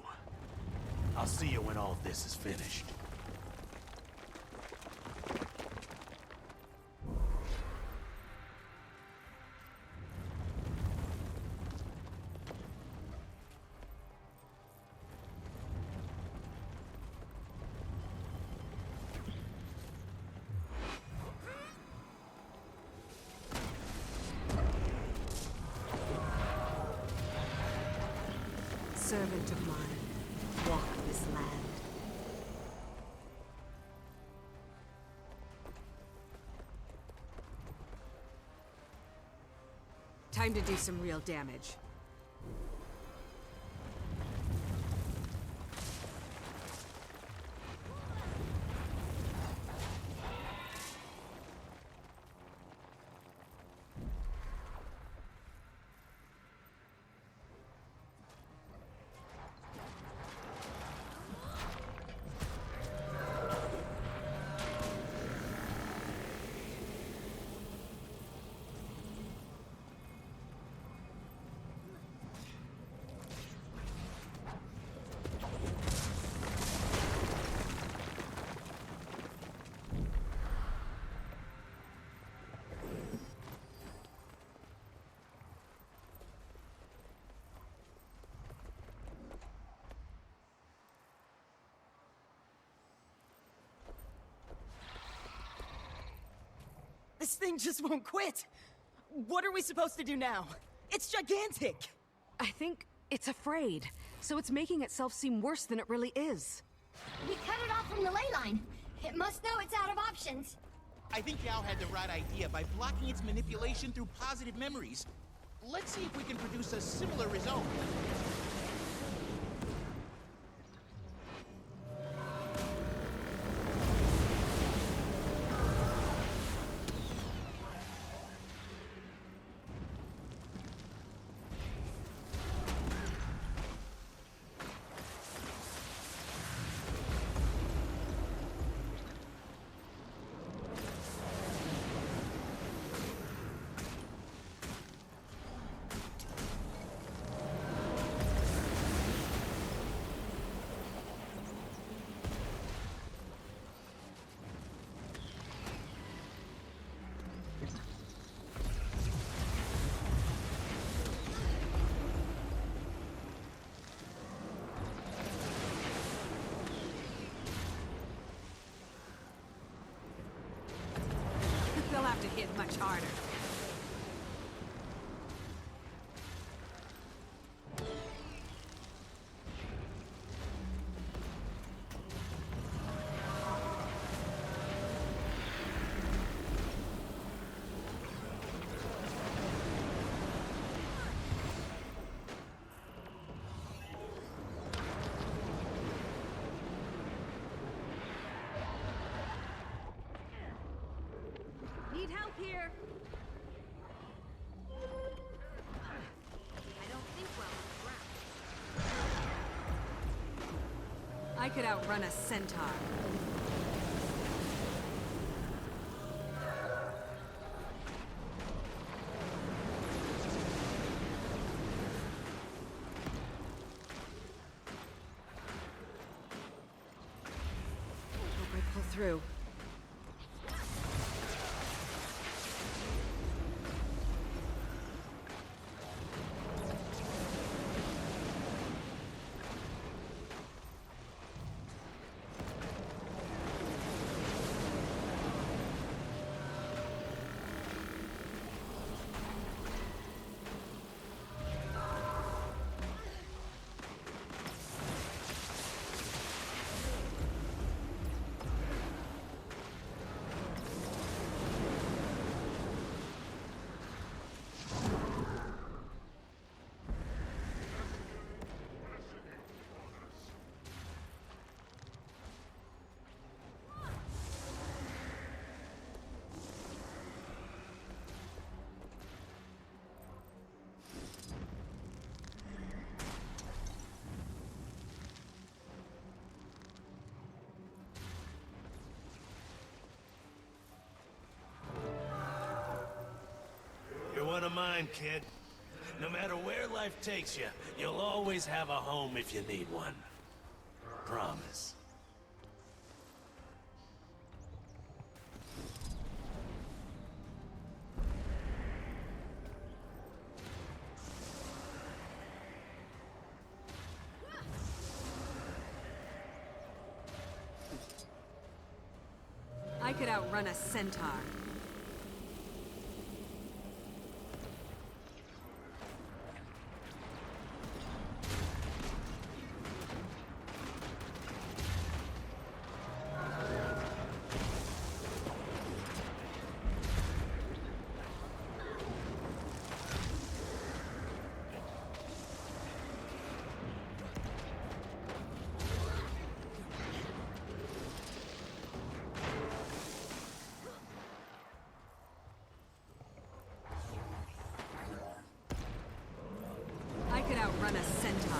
I'll see you when all this is finished. Servant of mine, walk this land. Time to do some real damage. This thing just won't quit. What are we supposed to do now? It's gigantic! I think it's afraid, so it's making itself seem worse than it really is. We cut it off from the ley line. It must know it's out of options. I think Yao had the right idea by blocking its manipulation through positive memories. Let's see if we can produce a similar result. They'll have to hit much harder. Need help here. I don't think well on the ground. I could outrun a centaur. Hope I pull through. You're one of mine, kid. No matter where life takes you, you'll always have a home if you need one. Promise. I could outrun a centaur. I could outrun a centaur.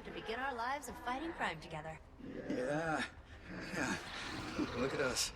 out to begin our lives of fighting crime together. Yeah. Yeah. Look at us.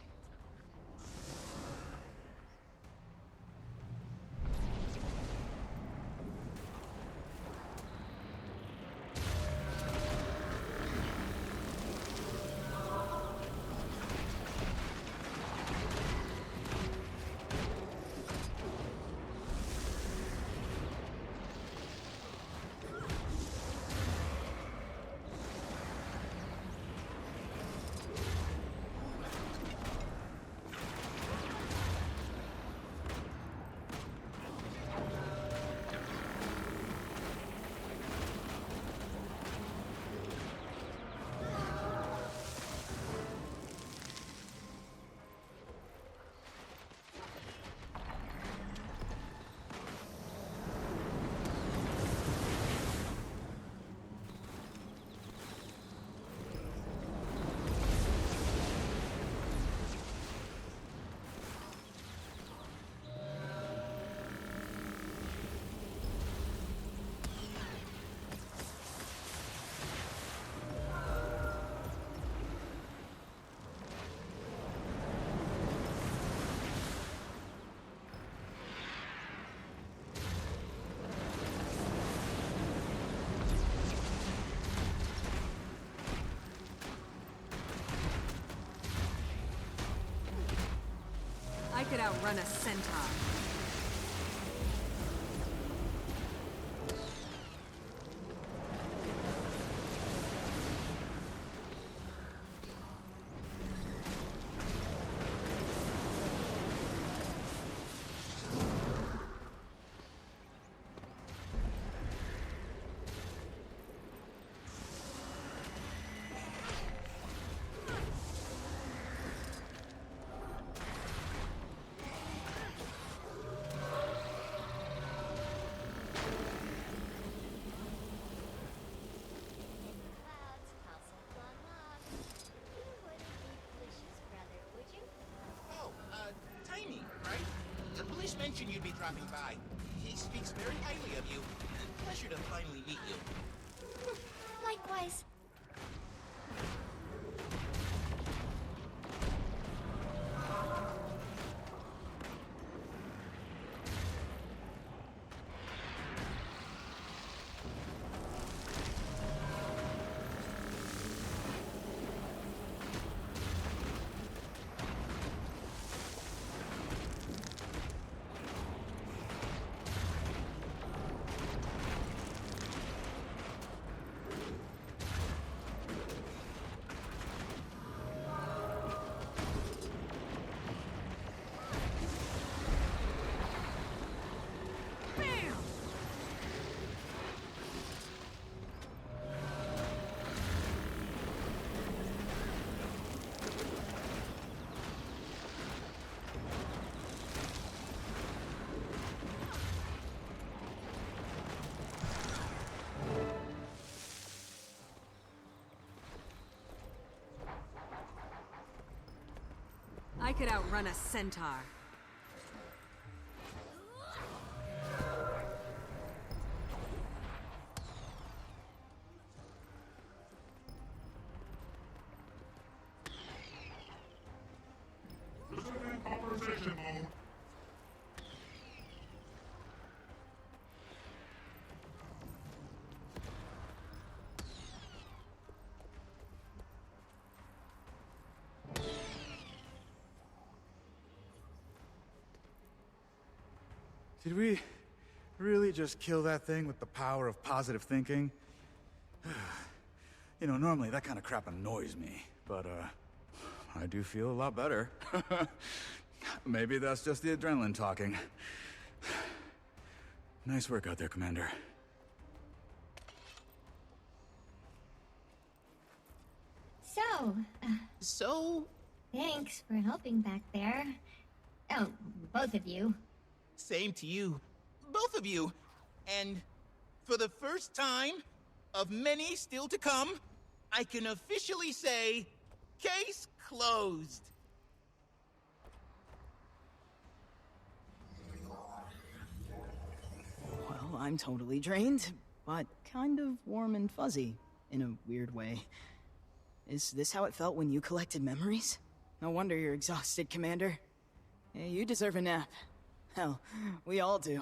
I could outrun a centaur. Tiny, right? The police mentioned you'd be dropping by. He speaks very highly of you. Pleasure to finally meet you. Likewise. I could outrun a centaur. Conversation mode. Did we really just kill that thing with the power of positive thinking? You know, normally that kind of crap annoys me, but, I do feel a lot better. Maybe that's just the adrenaline talking. Nice work out there, Commander. So, thanks for helping back there. Oh, both of you. Same to you. Both of you. And for the first time, of many still to come, I can officially say, case closed. Well, I'm totally drained, but kind of warm and fuzzy. in a weird way. Is this how it felt when you collected memories? No wonder you're exhausted, Commander. Yeah, you deserve a nap. Hell, we all do.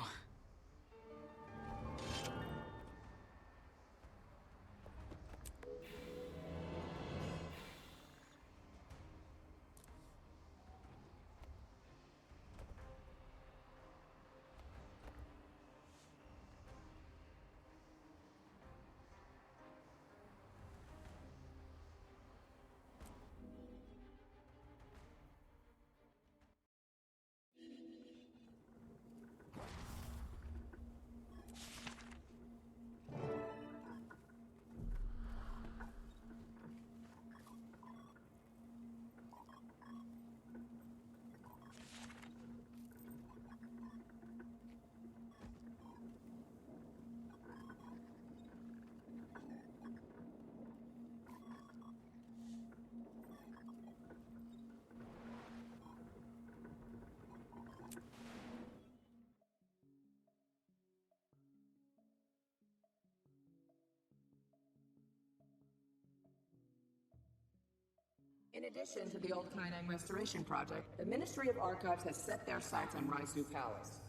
In addition to the Old Kainang Restoration Project, the Ministry of Archives has set their sights on Raizu Palace.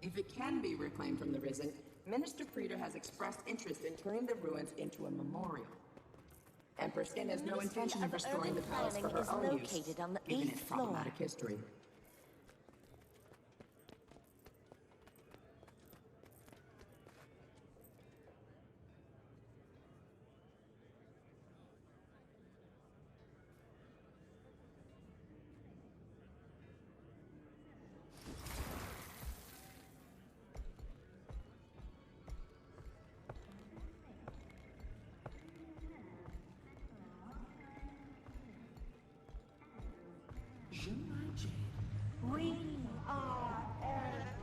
If it can be reclaimed from the Risen, Minister Krita has expressed interest in turning the ruins into a memorial. Empress Skin has no intention of restoring the palace for her own use, given its problematic history. We are everywhere.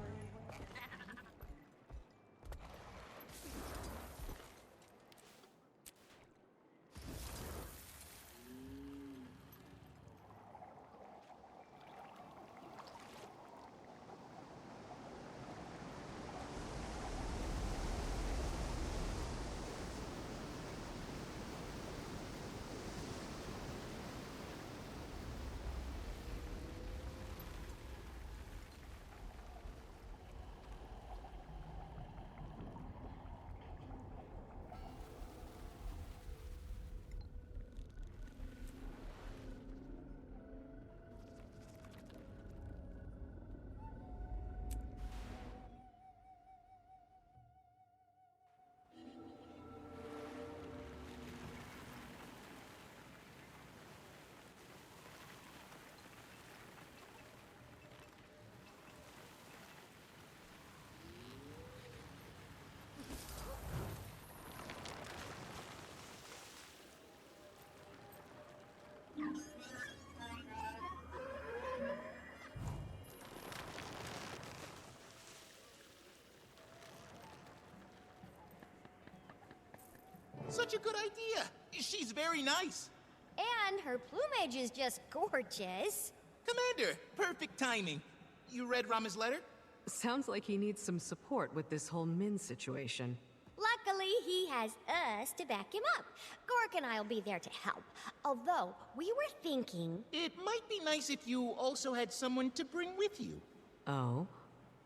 Such a good idea. She's very nice. And her plumage is just gorgeous. Commander, perfect timing. You read Rama's letter? Sounds like he needs some support with this whole Min situation. Luckily, he has us to back him up. Gork and I'll be there to help. Although, we were thinking... It might be nice if you also had someone to bring with you. Oh?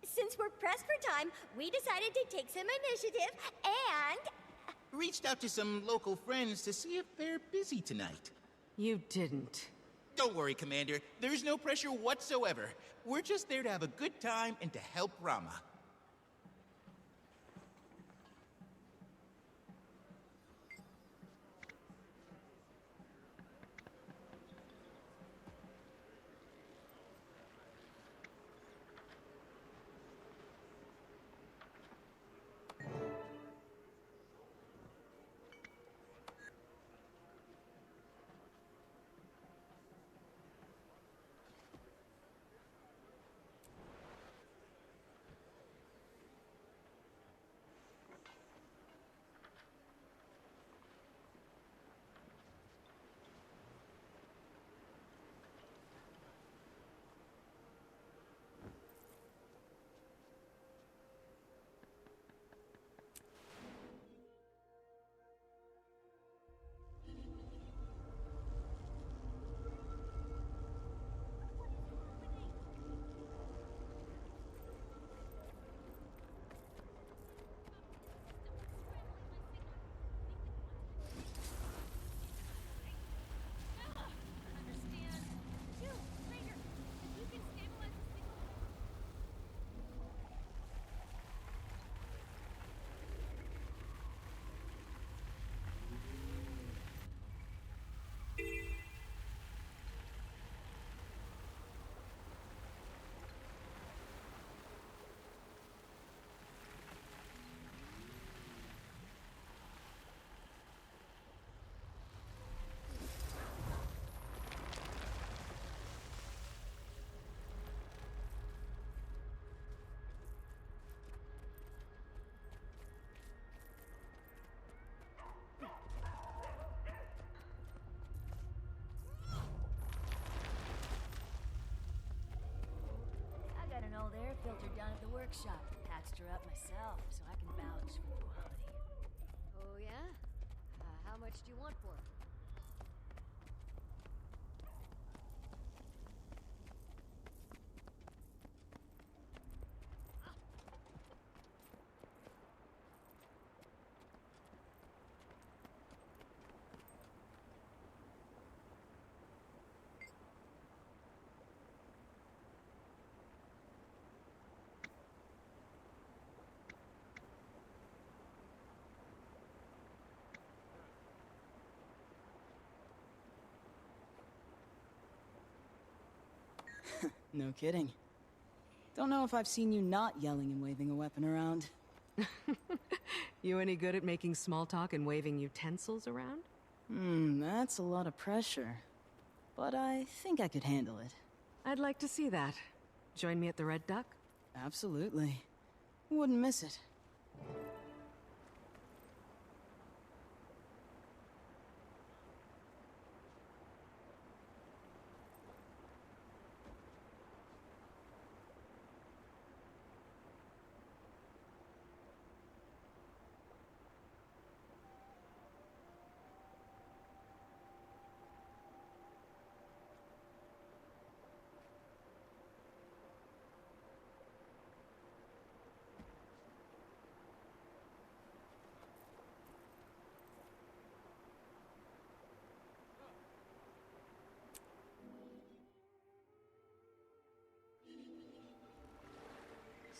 Since we're pressed for time, we decided to take some initiative and... Reached out to some local friends to see if they're busy tonight. You didn't. Don't worry, Commander. There's no pressure whatsoever. We're just there to have a good time and to help Rama. built her down at the workshop. Patched her up myself, so I can vouch for the quality. Oh, yeah? How much do you want for it? No kidding. Don't know if I've seen you not yelling and waving a weapon around. You any good at making small talk and waving utensils around? That's a lot of pressure. But I think I could handle it. I'd like to see that. Join me at the Red Duck? Absolutely. Wouldn't miss it.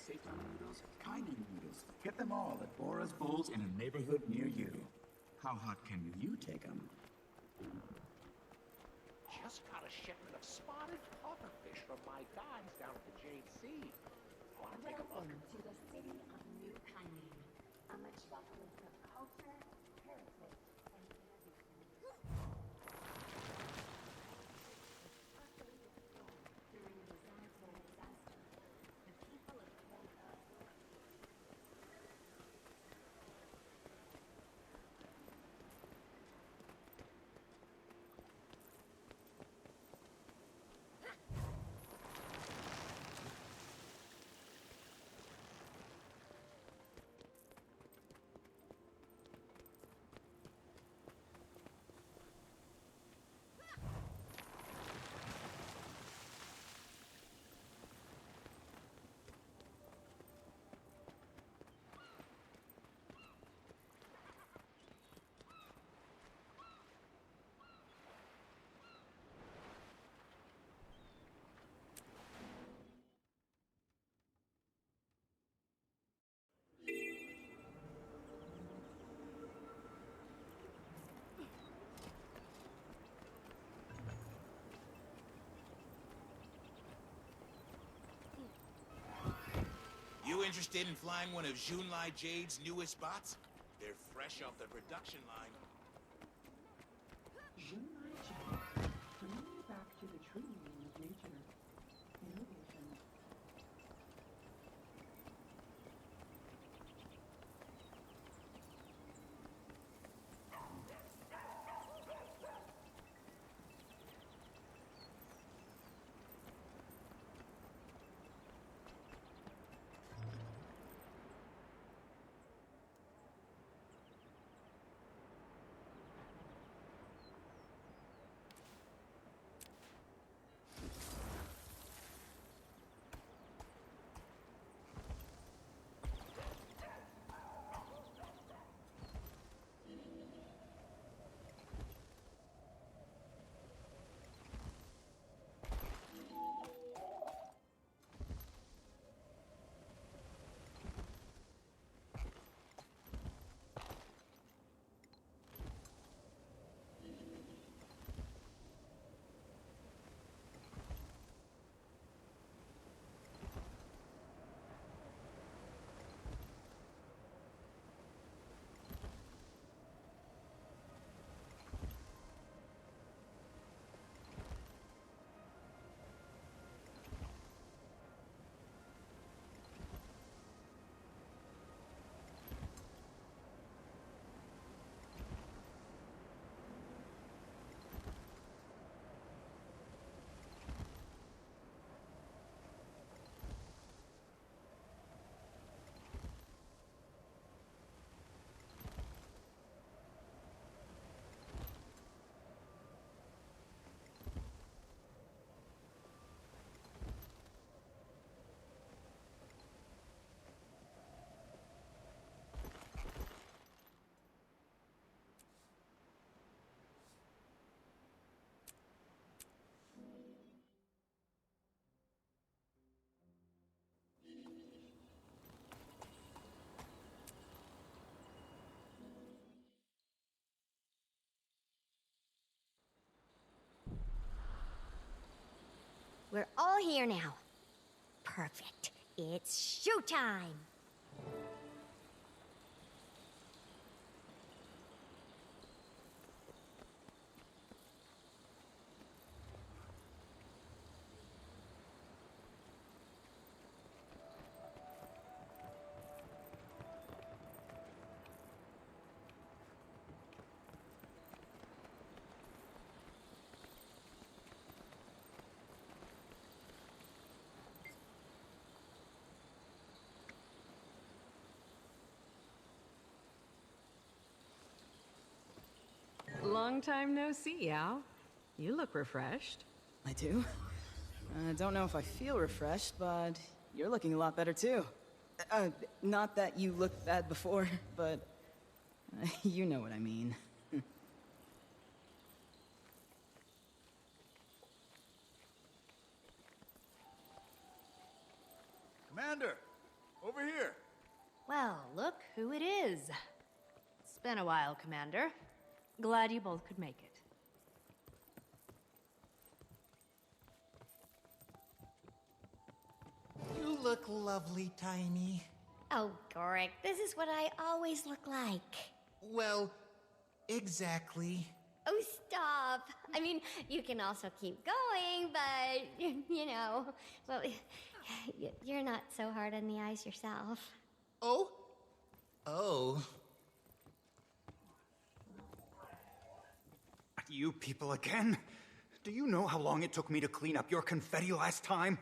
Seitan noodles, Kainen noodles. Get them all at Bora's Bowls in a neighborhood near you. How hot can you take them? Just got a shipment of spotted pufferfish from my guys down at the Jade Sea. Want to take a look? To the city of New Kainen, a metropolis of culture, heritage, and tradition. Utterly destroyed during the Zanzibar disaster, the people of Kyoto. You interested in flying one of Junlai Jade's newest bots? They're fresh off the production line. Junlai Jade, bring me back to the true meaning of nature. Innovation. We're all here now. Perfect. It's showtime! Long time no see, Al. You look refreshed. I do? I don't know if I feel refreshed, but you're looking a lot better too. Not that you looked bad before, but you know what I mean. Commander, over here. Well, look who it is. It's been a while, Commander. Glad you both could make it. You look lovely, Tiny. Oh, Gorik, this is what I always look like. Well, exactly. Oh, stop. I mean, you can also keep going, but, you know, well, you're not so hard on the eyes yourself. Oh? Oh. You people again? Do you know how long it took me to clean up your confetti last time?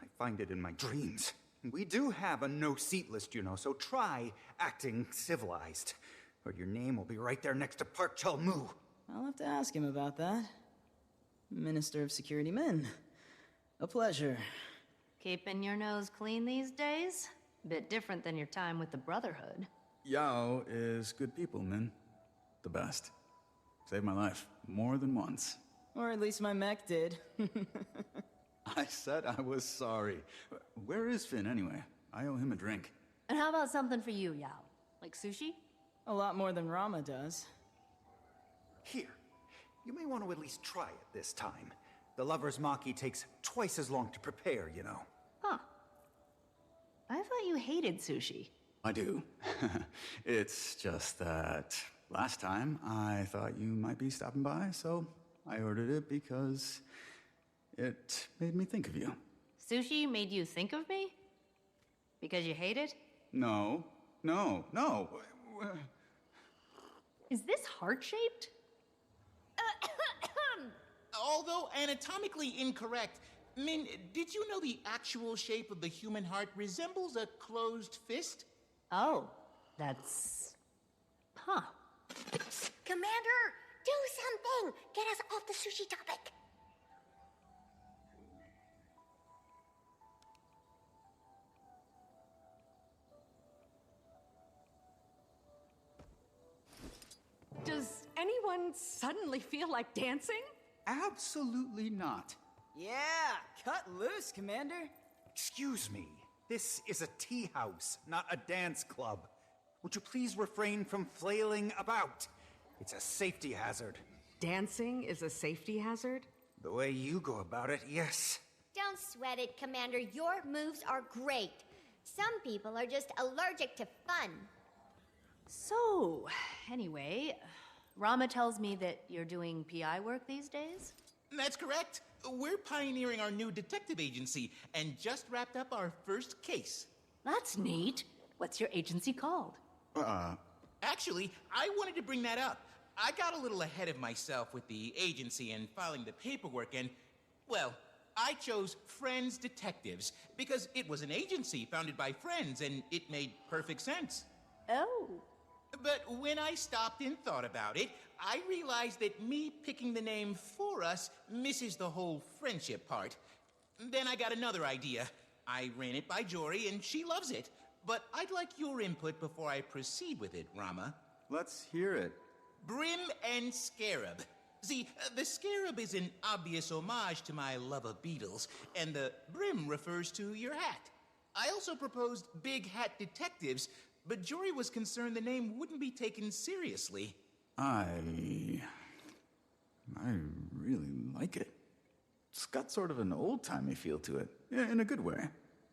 I find it in my dreams. We do have a no-seat list, you know, so try acting civilized. Or your name will be right there next to Park Chul-Mu. I'll have to ask him about that. Minister of Security Min. A pleasure. Keeping your nose clean these days? Bit different than your time with the Brotherhood. Yao is good people, Min. The best. Saved my life more than once. Or at least my mech did. I said I was sorry. Where is Finn anyway? I owe him a drink. And how about something for you, Yao? Like sushi? A lot more than Rama does. Here, you may want to at least try it this time. The lover's maki takes twice as long to prepare, you know. Huh. I thought you hated sushi. I do. It's just that last time I thought you might be stopping by, so I ordered it because it made me think of you. Sushi made you think of me? Because you hate it? No. Is this heart-shaped? Although anatomically incorrect, Min, did you know the actual shape of the human heart resembles a closed fist? Oh, that's... Huh. Commander, do something! Get us off the sushi topic! Does anyone suddenly feel like dancing? Absolutely not. Yeah, cut loose, Commander. Excuse me. This is a tea house, not a dance club. Would you please refrain from flailing about? It's a safety hazard. Dancing is a safety hazard? The way you go about it, yes. Don't sweat it, Commander. Your moves are great. Some people are just allergic to fun. So, anyway, Rama tells me that you're doing PI work these days? That's correct. We're pioneering our new detective agency and just wrapped up our first case. That's neat. What's your agency called? Actually, I wanted to bring that up. I got a little ahead of myself with the agency and filing the paperwork and, well, I chose Friends Detectives because it was an agency founded by friends and it made perfect sense. Oh. But when I stopped and thought about it, I realized that me picking the name for us misses the whole friendship part. Then I got another idea. I ran it by Jory and she loves it. But I'd like your input before I proceed with it, Rama. Let's hear it. Brim and Scarab. See, the Scarab is an obvious homage to my love of beetles, and the brim refers to your hat. I also proposed Big Hat Detectives, but Jory was concerned the name wouldn't be taken seriously. I really like it. It's got sort of an old-timey feel to it. Yeah, in a good way.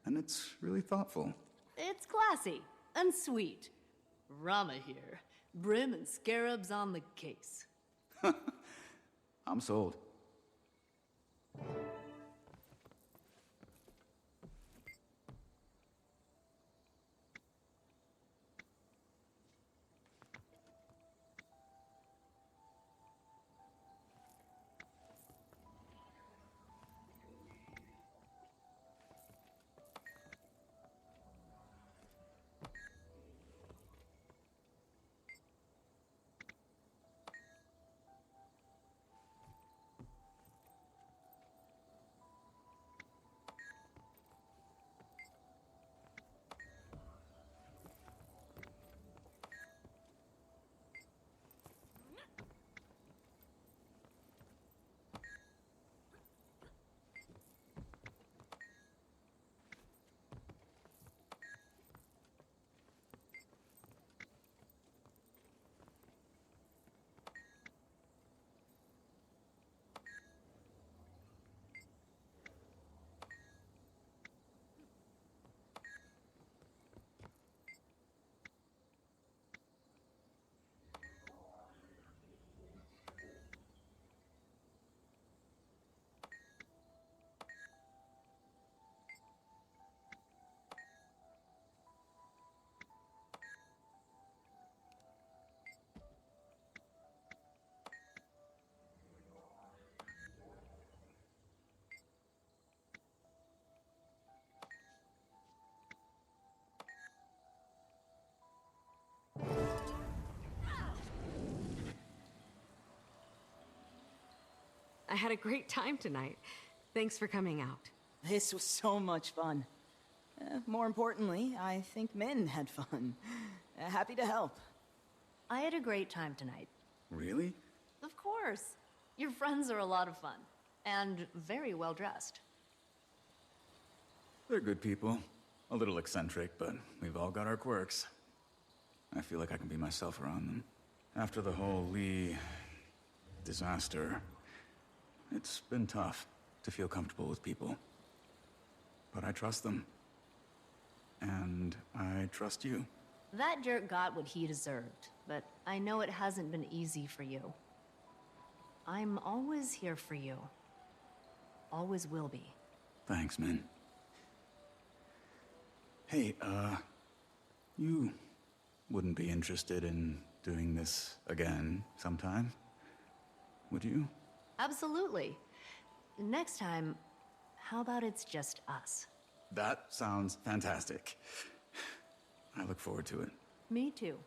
And it's really thoughtful. It's classy and sweet. Rama here. Brim and scarabs on the case. I'm sold. I had a great time tonight. Thanks for coming out. This was so much fun. More importantly, I think Min had fun. Happy to help. I had a great time tonight. Really? Of course. Your friends are a lot of fun. And very well dressed. They're good people. A little eccentric, but we've all got our quirks. I feel like I can be myself around them. After the whole Lee disaster, it's been tough to feel comfortable with people. But I trust them. And I trust you. That jerk got what he deserved, but I know it hasn't been easy for you. I'm always here for you. Always will be. Thanks, man. Hey, you wouldn't be interested in doing this again sometime, would you? Absolutely. Next time, how about it's just us? That sounds fantastic. I look forward to it. Me too.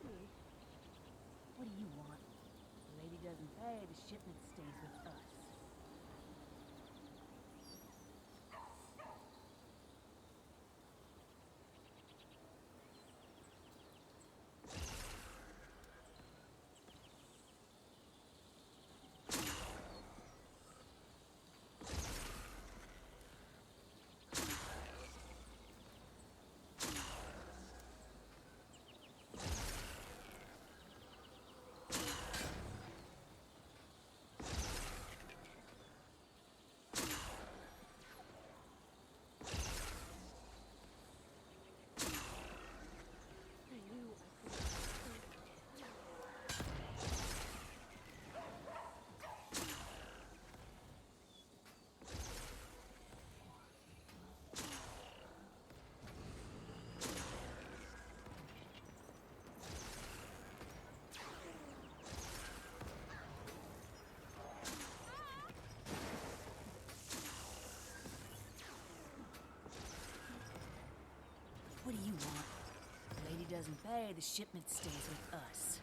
What do you want? The lady doesn't pay, the shipment stays with us. What do you want? The lady doesn't pay, the shipment stays with us.